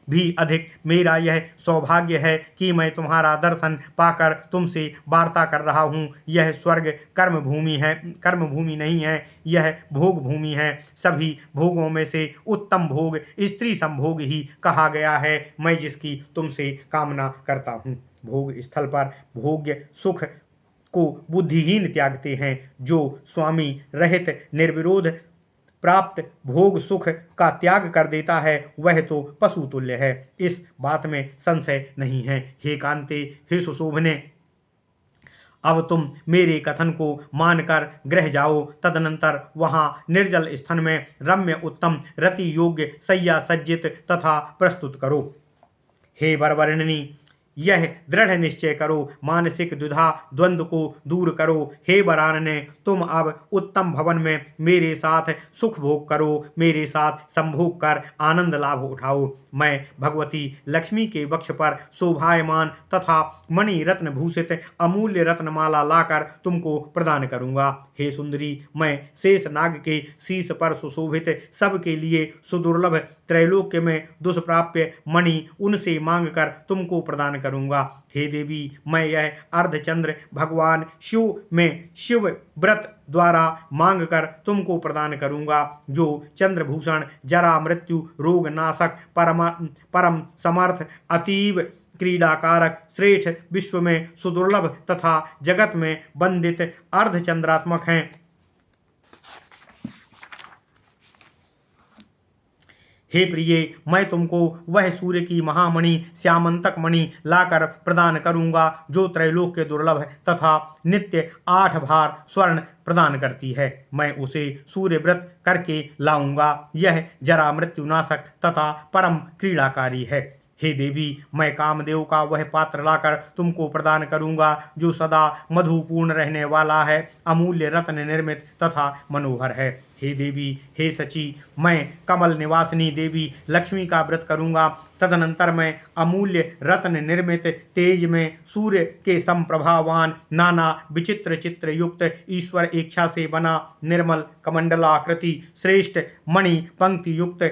भी अधिक मेरा यह सौभाग्य है कि मैं तुम्हारा दर्शन पाकर तुमसे वार्ता कर रहा हूँ। यह स्वर्ग कर्म भूमि नहीं है, यह भोग भूमि है। सभी भोगों में से उत्तम भोग स्त्री संभोग ही कहा गया है, मैं जिसकी तुमसे कामना करता हूँ। भोग स्थल पर भोग्य सुख को बुद्धिहीन त्यागते हैं। जो स्वामी रहित निर्विरोध प्राप्त भोग सुख का त्याग कर देता है, वह तो पशु तुल्य है। इस बात में संशय नहीं है। हे कांते, हे सुशोभने, अब तुम मेरे कथन को मानकर गृह जाओ। तदनंतर वहाँ निर्जल स्थान में रम्य उत्तम रति योग्य शय्या सज्जित तथा प्रस्तुत करो। हे वरवर्णिनी, यह दृढ़ निश्चय करो, मानसिक द्विधा द्वंद्व को दूर करो। हे वरानने, तुम अब उत्तम भवन में मेरे साथ सुख भोग करो, मेरे साथ संभोग कर आनंद लाभ उठाओ। मैं भगवती लक्ष्मी के वक्ष पर शोभायमान तथा मणि रत्न भूषित अमूल्य रत्नमाला लाकर तुमको प्रदान करूंगा। हे सुंदरी, मैं शेष नाग के शीश पर सुशोभित सबके लिए सुदुर्लभ त्रैलोक्य में दुष्प्राप्य मणि उनसे मांगकर तुमको प्रदान करूंगा। हे देवी, मैं यह अर्धचंद्र भगवान शिव में शिव व्रत द्वारा मांगकर तुमको प्रदान करूंगा, जो चंद्रभूषण जरा मृत्यु रोग नाशक परम समर्थ अतीव क्रीडाकारक श्रेष्ठ, विश्व में सुदुर्लभ तथा जगत में वंदित अर्धचंद्रात्मक हैं। हे प्रिय, मैं तुमको वह सूर्य की महामणि श्यामंतक मणि लाकर प्रदान करूंगा जो त्रैलोक के दुर्लभ है तथा नित्य 8 भार स्वर्ण प्रदान करती है। मैं उसे सूर्य व्रत करके लाऊंगा। यह जरा मृत्युनाशक तथा परम क्रीड़ाकारी है। हे देवी, मैं कामदेव का वह पात्र लाकर तुमको प्रदान करूंगा जो सदा मधुपूर्ण रहने वाला है, अमूल्य रत्न निर्मित तथा मनोहर है। हे देवी, हे सची, मैं कमल निवासिनी देवी लक्ष्मी का व्रत करूंगा। तदनंतर मैं अमूल्य रत्न निर्मित तेज में सूर्य के समप्रभावान नाना विचित्र चित्र युक्त ईश्वर इच्छा से बना निर्मल कमंडलाकृति श्रेष्ठ मणि पंक्ति युक्त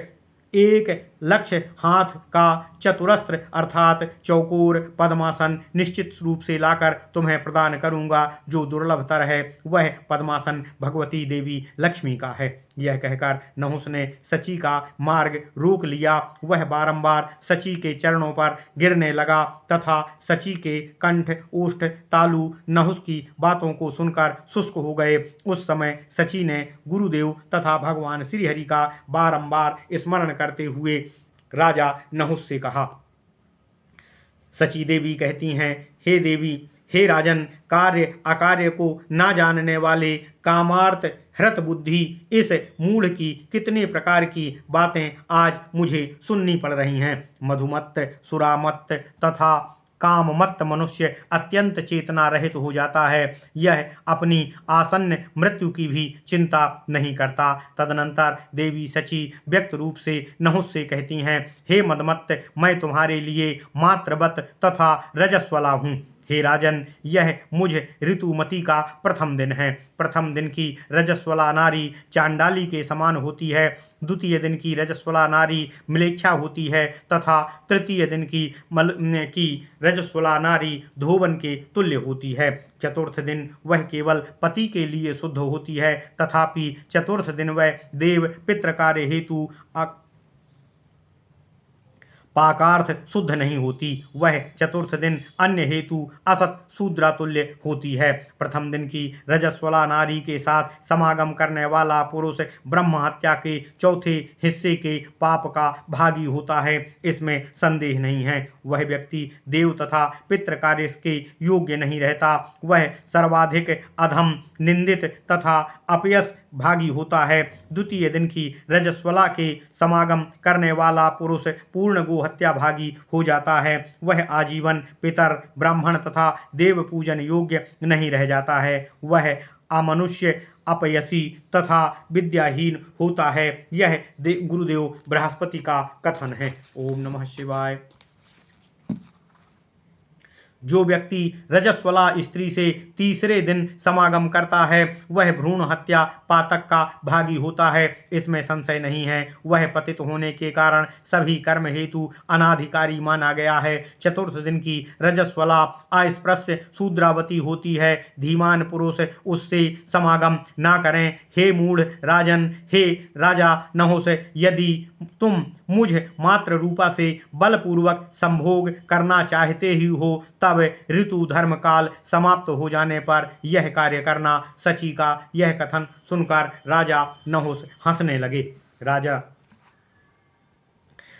1 लक्ष्य हाथ का चतुरस्त्र अर्थात चौकोर पद्मासन निश्चित रूप से लाकर तुम्हें प्रदान करूंगा। जो दुर्लभतर है वह पद्मासन भगवती देवी लक्ष्मी का है। यह कहकर नहुस ने सची का मार्ग रोक लिया। वह बारंबार सची के चरणों पर गिरने लगा तथा सची के कंठ ओष्ठ तालु नहुस की बातों को सुनकर शुष्क हो गए। उस समय सची ने गुरुदेव तथा भगवान श्रीहरि का बारंबार स्मरण करते हुए राजा नहुस से कहा। सची देवी कहती हैं, हे देवी, हे राजन, कार्य अकार्य को ना जानने वाले कामार्थ हृत बुद्धि इस मूढ़ की कितने प्रकार की बातें आज मुझे सुननी पड़ रही हैं। मधुमत्त, सुरामत्त तथा काममत्त मनुष्य अत्यंत चेतना रहित हो जाता है। यह अपनी आसन्न मृत्यु की भी चिंता नहीं करता। तदनंतर देवी सची व्यक्त रूप से नहुस से कहती हैं, हे मदमत्त, मैं तुम्हारे लिए मात्रवत तथा रजस्वला हूँ। हे राजन, यह मुझ ऋतुमती का प्रथम दिन है। प्रथम दिन की रजस्वला नारी चांडाली के समान होती है, द्वितीय दिन की रजस्वला नारी म्लेच्छा होती है तथा तृतीय दिन की रजस्वला नारी धोवन के तुल्य होती है। चतुर्थ दिन वह केवल पति के लिए शुद्ध होती है, तथापि चतुर्थ दिन वह देव पितृ कार्य हेतु पाकार्थ शुद्ध नहीं होती। वह चतुर्थ दिन अन्य हेतु असत शूद्रातुल्य होती है। प्रथम दिन की रजस्वला नारी के साथ समागम करने वाला पुरुष ब्रह्म हत्या के चौथे हिस्से के पाप का भागी होता है, इसमें संदेह नहीं है। वह व्यक्ति देव तथा पितृ कार्य के योग्य नहीं रहता। वह सर्वाधिक अधम, निंदित तथा अपयश भागी होता है। द्वितीय दिन की रजस्वला के समागम करने वाला पुरुष पूर्ण गो हत्या भागी हो जाता है। वह आजीवन पितर, ब्राह्मण तथा देव पूजन योग्य नहीं रह जाता है। वह अमनुष्य, अपयसी तथा विद्याहीन होता है। यह गुरुदेव बृहस्पति का कथन है। ओम नमः शिवाय। जो व्यक्ति रजस्वला स्त्री से तीसरे दिन समागम करता है वह भ्रूण हत्या पातक का भागी होता है, इसमें संशय नहीं है। वह पतित होने के कारण सभी कर्म हेतु अनाधिकारी माना गया है। चतुर्थ दिन की रजस्वला अस्पृश्य शूद्रावती होती है। धीमान पुरुष उससे समागम ना करें। हे मूढ़ राजन, हे राजा नहुस, यदि तुम मुझ मात्र रूपा से बलपूर्वक संभोग करना चाहते ही हो तब ऋतु धर्म काल समाप्त हो जाने पर यह कार्य करना। सची का यह कथन सुनकर राजा नहुस हंसने लगे। राजा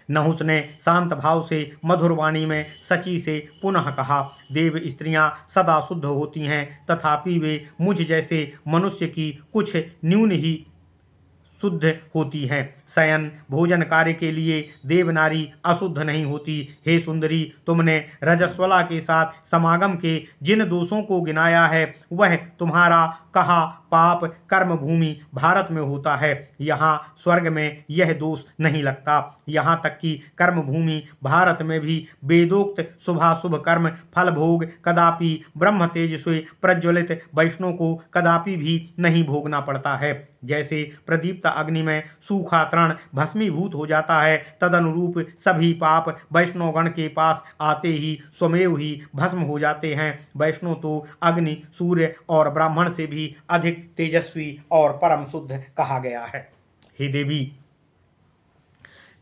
नहुस ने शांत भाव से मधुर वाणी में सची से पुनः कहा, देव स्त्रियां सदा शुद्ध होती हैं, तथापि वे मुझ जैसे मनुष्य की कुछ न्यून ही शुद्ध होती हैं। शयन भोजन कार्य के लिए देवनारी अशुद्ध नहीं होती। हे सुंदरी, तुमने रजस्वला के साथ समागम के जिन दोषों को गिनाया है वह तुम्हारा कहा पाप कर्म भूमि भारत में होता है। यहाँ स्वर्ग में यह दोष नहीं लगता। यहाँ तक कि कर्म भूमि भारत में भी वेदोक्त शुभाशुभ कर्म फल भोग कदापि ब्रह्म तेज से प्रज्वलित वैष्णव को कदापि भी नहीं भोगना पड़ता है। जैसे प्रदीप्त अग्नि में सूखा तृण भस्मीभूत हो जाता है, तदनुरूप सभी पाप वैष्णवगण के पास आते ही स्वमेव ही भस्म हो जाते हैं। वैष्णव तो अग्नि, सूर्य और ब्राह्मण से भी अधिक तेजस्वी और परम शुद्ध कहा गया है। हे देवी,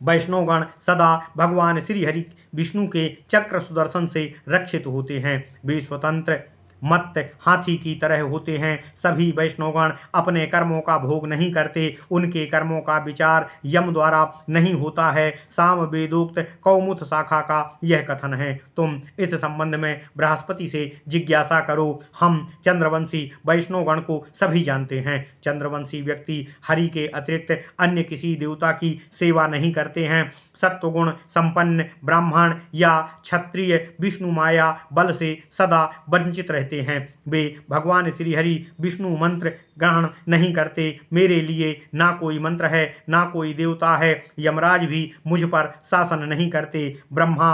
वैष्णवगण सदा भगवान श्री हरि विष्णु के चक्र सुदर्शन से रक्षित होते हैं। वे स्वतंत्र मत हाथी की तरह होते हैं। सभी वैष्णवगण अपने कर्मों का भोग नहीं करते, उनके कर्मों का विचार यम द्वारा नहीं होता है। साम वेदोक्त कौमुत शाखा का यह कथन है। तुम इस संबंध में बृहस्पति से जिज्ञासा करो। हम चंद्रवंशी वैष्णवगण को सभी जानते हैं। चंद्रवंशी व्यक्ति हरि के अतिरिक्त अन्य किसी देवता की सेवा नहीं करते हैं। सत्वगुण संपन्न ब्राह्मण या क्षत्रिय विष्णु माया बल से सदा वंचित रहते हैं। वे भगवान श्री हरि विष्णु मंत्र ग्रहण नहीं करते। मेरे लिए ना कोई मंत्र है, ना कोई देवता है। यमराज भी मुझ पर शासन नहीं करते। ब्रह्मा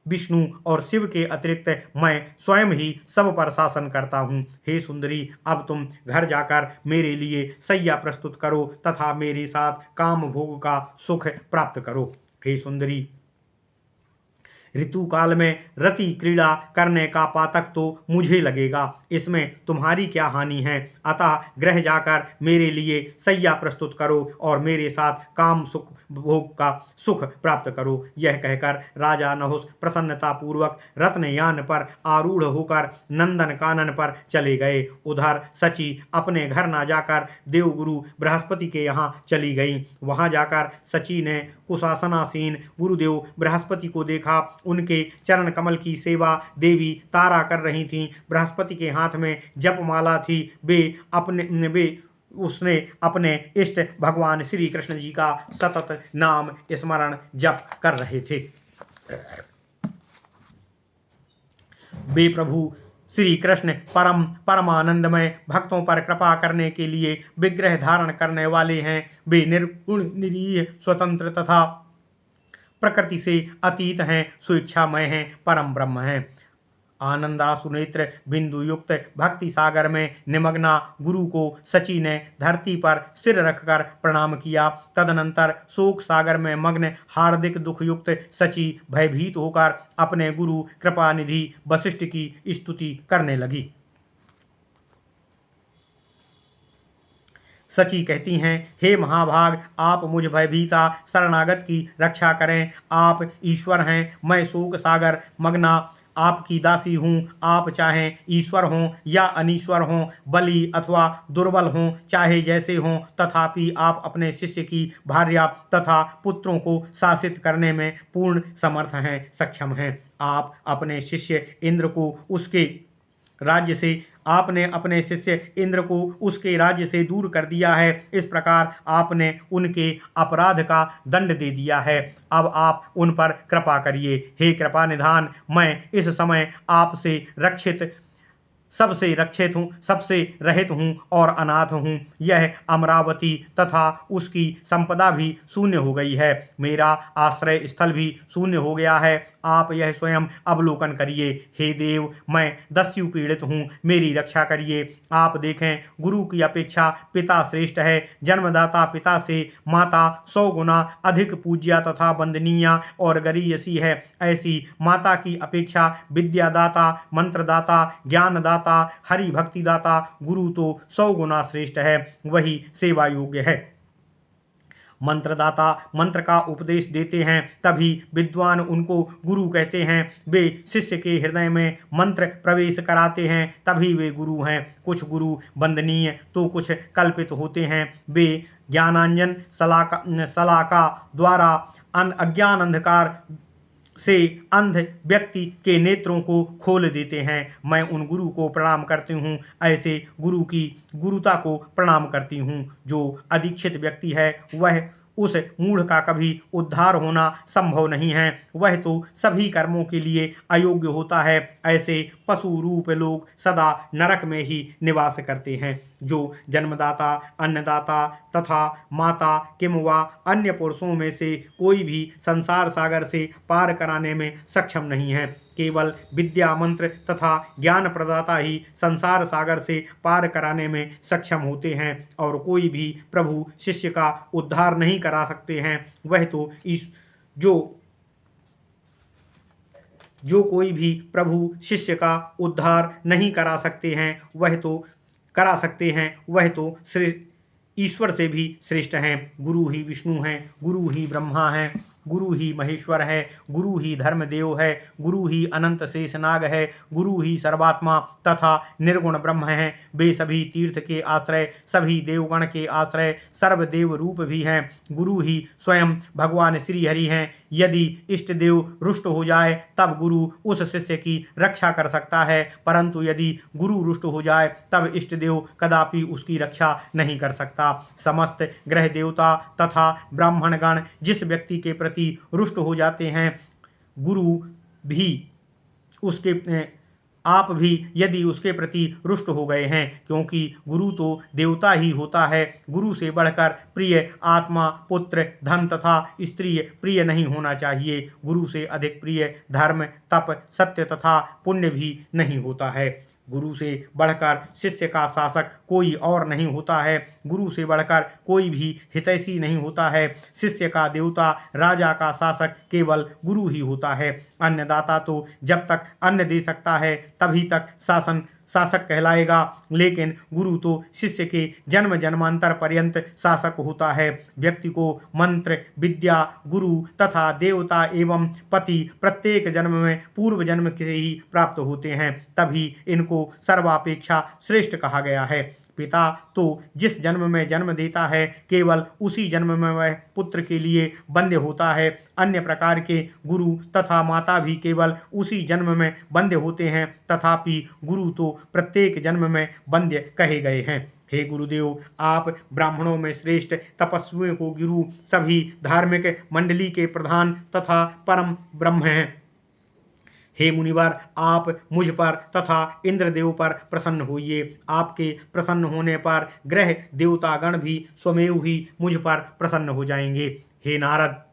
विष्णु और शिव के अतिरिक्त मैं स्वयं ही सब पर शासन करता हूँ। हे सुंदरी, अब तुम घर जाकर मेरे लिए सैया प्रस्तुत करो तथा मेरे साथ काम भोग का सुख प्राप्त करो। हे सुंदरी, ऋतु काल में रति क्रीड़ा करने का पातक तो मुझे लगेगा, इसमें तुम्हारी क्या हानि है। अतः गृह जाकर मेरे लिए सैया प्रस्तुत करो और मेरे साथ काम सुख भोग का सुख प्राप्त करो। यह कहकर राजा नहुस प्रसन्नता पूर्वक रत्नयान पर आरूढ़ होकर नंदन कानन पर चले गए। उधर सची अपने घर न जाकर देवगुरु बृहस्पति के यहाँ चली गई। वहाँ जाकर सची ने कुशासनासीन गुरुदेव बृहस्पति को देखा। उनके चरण कमल की सेवा देवी तारा कर रही थीं। बृहस्पति के हाथ में जपमाला थी। उसने अपने इष्ट भगवान श्री कृष्ण जी का सतत नाम स्मरण जप कर रहे थे। वे प्रभु श्री कृष्ण परमानंदमय भक्तों पर कृपा करने के लिए विग्रह धारण करने वाले हैं। वे निर्गुण निरीह स्वतंत्र तथा प्रकृति से अतीत हैं, स्वेच्छामय हैं, परम ब्रह्म हैं। आनंदासुनेत्र बिंदु युक्त भक्ति सागर में निमग्ना गुरु को सची ने धरती पर सिर रखकर प्रणाम किया। तदनंतर शोक सागर में मग्न हार्दिक दुख युक्त सची भयभीत होकर अपने गुरु कृपानिधि वशिष्ठ की स्तुति करने लगी। सची कहती हैं, हे महाभाग, आप मुझ भयभीता शरणागत की रक्षा करें। आप ईश्वर हैं, मैं शोक सागर मग्ना आपकी दासी हूँ। आप चाहें ईश्वर हों या अनीश्वर हों, बली अथवा दुर्बल हों, चाहे जैसे हों, तथापि आप अपने शिष्य की भार्या तथा पुत्रों को शासित करने में पूर्ण समर्थ हैं, सक्षम हैं। आप अपने शिष्य इंद्र को उसके राज्य से आपने अपने शिष्य इंद्र को उसके राज्य से दूर कर दिया है। इस प्रकार आपने उनके अपराध का दंड दे दिया है। अब आप उन पर कृपा करिए। हे कृपा निधान, मैं इस समय आपसे सबसे रहित हूँ और अनाथ हूँ। यह अमरावती तथा उसकी संपदा भी शून्य हो गई है। मेरा आश्रय स्थल भी शून्य हो गया है। आप यह स्वयं अवलोकन करिए। हे देव, मैं दस्यु पीड़ित हूँ, मेरी रक्षा करिए। आप देखें, गुरु की अपेक्षा पिता श्रेष्ठ है। जन्मदाता पिता से माता 100 गुना अधिक पूज्या तथा वंदनीय और गरीयसी है। ऐसी माता की अपेक्षा विद्यादाता, मंत्रदाता, ज्ञानदाता, हरि भक्तिदाता गुरु तो 100 गुना श्रेष्ठ है, वही सेवा योग्य है। मंत्रदाता मंत्र का उपदेश देते हैं, तभी विद्वान उनको गुरु कहते हैं। वे शिष्य के हृदय में मंत्र प्रवेश कराते हैं, तभी वे गुरु हैं। कुछ गुरु वंदनीय तो कुछ कल्पित होते हैं। वे ज्ञानांजन सलाका द्वारा अज्ञान अंधकार से अंध व्यक्ति के नेत्रों को खोल देते हैं। मैं उन गुरु को प्रणाम करती हूँ, ऐसे गुरु की गुरुता को प्रणाम करती हूँ। जो अदीक्षित व्यक्ति है वह उस मूढ़ का कभी उद्धार होना संभव नहीं है। वह तो सभी कर्मों के लिए अयोग्य होता है। ऐसे पशु रूप लोग सदा नरक में ही निवास करते हैं। जो जन्मदाता, अन्नदाता तथा माता किंवा अन्य पुरुषों में से कोई भी संसार सागर से पार कराने में सक्षम नहीं है। केवल विद्या, मंत्र तथा ज्ञान प्रदाता ही संसार सागर से पार कराने में सक्षम होते हैं और कोई भी प्रभु शिष्य का उद्धार नहीं करा सकते हैं। वह तो जो कोई भी प्रभु शिष्य का उद्धार नहीं करा सकते हैं, वह तो ईश्वर से भी श्रेष्ठ हैं। गुरु ही विष्णु हैं, गुरु ही ब्रह्मा हैं। गुरु ही महेश्वर है, गुरु ही धर्मदेव है, गुरु ही अनंत शेषनाग है, गुरु ही सर्वात्मा तथा निर्गुण ब्रह्म है। वे सभी तीर्थ के आश्रय, सभी देवगण के आश्रय, सर्वदेव रूप भी हैं। गुरु ही स्वयं भगवान श्री हरि हैं। यदि इष्ट देव रुष्ट हो जाए तब गुरु उस शिष्य की रक्षा कर सकता है, परंतु यदि गुरु रुष्ट हो जाए तब इष्ट देव कदापि उसकी रक्षा नहीं कर सकता। समस्त ग्रह देवता तथा ब्राह्मणगण जिस व्यक्ति के प्रति रुष्ट हो जाते हैं, गुरु भी उसके आप भी यदि उसके प्रति रुष्ट हो गए हैं, क्योंकि गुरु तो देवता ही होता है। गुरु से बढ़कर प्रिय आत्मा, पुत्र, धन तथा स्त्री प्रिय नहीं होना चाहिए। गुरु से अधिक प्रिय धर्म, तप, सत्य तथा पुण्य भी नहीं होता है। गुरु से बढ़कर शिष्य का शासक कोई और नहीं होता है। गुरु से बढ़कर कोई भी हितैषी नहीं होता है। शिष्य का देवता, राजा का शासक केवल गुरु ही होता है। अन्नदाता तो जब तक अन्न दे सकता है तभी तक शासक कहलाएगा, लेकिन गुरु तो शिष्य के जन्म जन्मांतर पर्यंत शासक होता है। व्यक्ति को मंत्र, विद्या, गुरु तथा देवता एवं पति प्रत्येक जन्म में पूर्व जन्म से ही प्राप्त होते हैं, तभी इनको सर्वापेक्षा श्रेष्ठ कहा गया है। पिता तो जिस जन्म में जन्म देता है, केवल उसी जन्म में वह पुत्र के लिए बंध्य होता है। अन्य प्रकार के गुरु तथा माता भी केवल उसी जन्म में बंध्य होते हैं, तथापि गुरु तो प्रत्येक जन्म में बंध्य कहे गए हैं। हे गुरुदेव, आप ब्राह्मणों में श्रेष्ठ तपस्वियों को गुरु, सभी धार्मिक मंडली के प्रधान तथा परम ब्रह्म हैं। हे मुनिवर, आप मुझ पर तथा इंद्रदेव पर प्रसन्न होइए। आपके प्रसन्न होने पर ग्रह देवतागण भी स्वमेव ही मुझ पर प्रसन्न हो जाएंगे। हे नारद,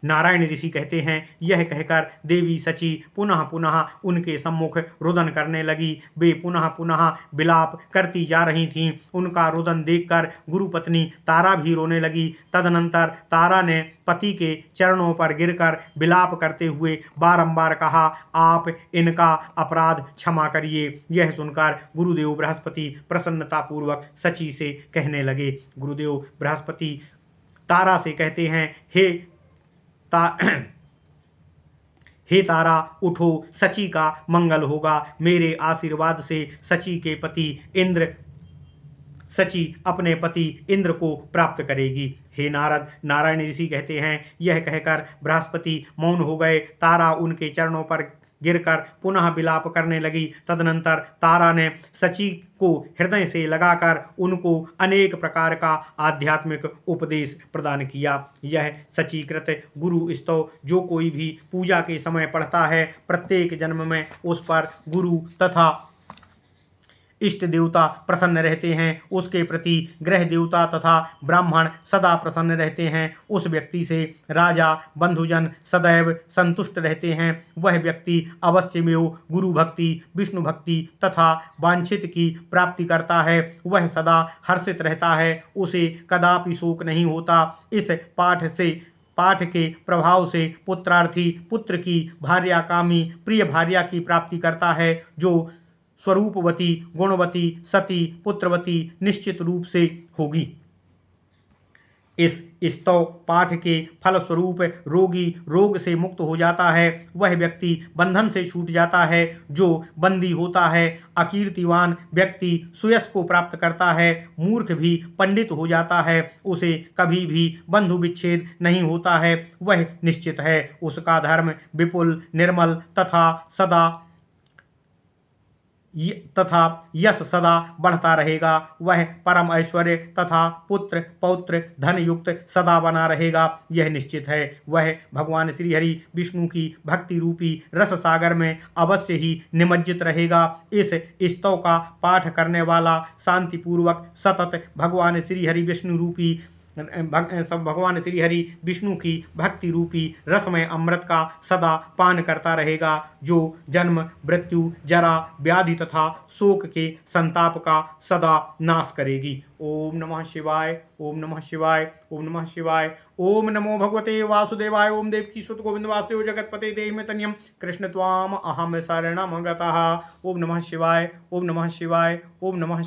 नारायण ऋषि कहते हैं, यह कहकर देवी सची पुनः पुनः उनके सम्मुख रुदन करने लगी। वे पुनः पुनः विलाप करती जा रही थीं। उनका रुदन देखकर गुरुपत्नी तारा भी रोने लगी। तदनंतर तारा ने पति के चरणों पर गिरकर विलाप करते हुए बारंबार कहा, आप इनका अपराध क्षमा करिए। यह सुनकर गुरुदेव बृहस्पति प्रसन्नतापूर्वक सची से कहने लगे। गुरुदेव बृहस्पति तारा से कहते हैं, हे तारा, उठो, सची का मंगल होगा। मेरे आशीर्वाद से सची के पति इंद्र सची अपने पति इंद्र को प्राप्त करेगी। हे नारद, नारायण ऋषि कहते हैं, यह कहकर बृहस्पति मौन हो गए। तारा उनके चरणों पर गिरकर पुनः विलाप करने लगी। तदनंतर तारा ने सची को हृदय से लगाकर उनको अनेक प्रकार का आध्यात्मिक उपदेश प्रदान किया। यह सचीकृत गुरु स्तव जो कोई भी पूजा के समय पढ़ता है, प्रत्येक जन्म में उस पर गुरु तथा इष्ट देवता प्रसन्न रहते हैं। उसके प्रति ग्रह देवता तथा ब्राह्मण सदा प्रसन्न रहते हैं। उस व्यक्ति से राजा, बंधुजन सदैव संतुष्ट रहते हैं। वह व्यक्ति अवश्यमेव गुरु भक्ति, विष्णु भक्ति तथा वांछित की प्राप्ति करता है। वह सदा हर्षित रहता है, उसे कदापि शोक नहीं होता। इस पाठ के प्रभाव से पुत्रार्थी पुत्र की भार्याकामी प्रिय भार्या की प्राप्ति करता है, जो स्वरूपवती, गुणवती, सती, पुत्रवती निश्चित रूप से होगी। इस स्तव पाठ के फलस्वरूप रोगी रोग से मुक्त हो जाता है। वह व्यक्ति बंधन से छूट जाता है जो बंदी होता है। अकीर्तिवान व्यक्ति सुयश को प्राप्त करता है। मूर्ख भी पंडित हो जाता है। उसे कभी भी बंधु विच्छेद नहीं होता है। वह निश्चित है। उसका धर्म विपुल, निर्मल तथा यश सदा बढ़ता रहेगा। वह परम ऐश्वर्य तथा पुत्र पौत्र धन युक्त सदा बना रहेगा, यह निश्चित है। वह भगवान श्री हरि विष्णु की भक्ति रूपी रस सागर में अवश्य ही निमज्जित रहेगा। इस स्तव का पाठ करने वाला शांतिपूर्वक सतत भगवान श्री हरि विष्णु की भक्ति रूपी रसमय अमृत का सदा पान करता रहेगा, जो जन्म, मृत्यु, जरा, व्याधि तथा शोक के संताप का सदा नाश करेगी। ओम नमः शिवाय, ओम नमः शिवाय, ओम नमः शिवाय। ओम नमो भगवते वासुदेवाय। ओम देवकी सुत गोविंद वासुदेव जगतपते देहि में तनियम कृष्ण त्वाम अहम शरणम गतः। ओम नमः शिवाय, ओम नमः शिवाय, ओम नमः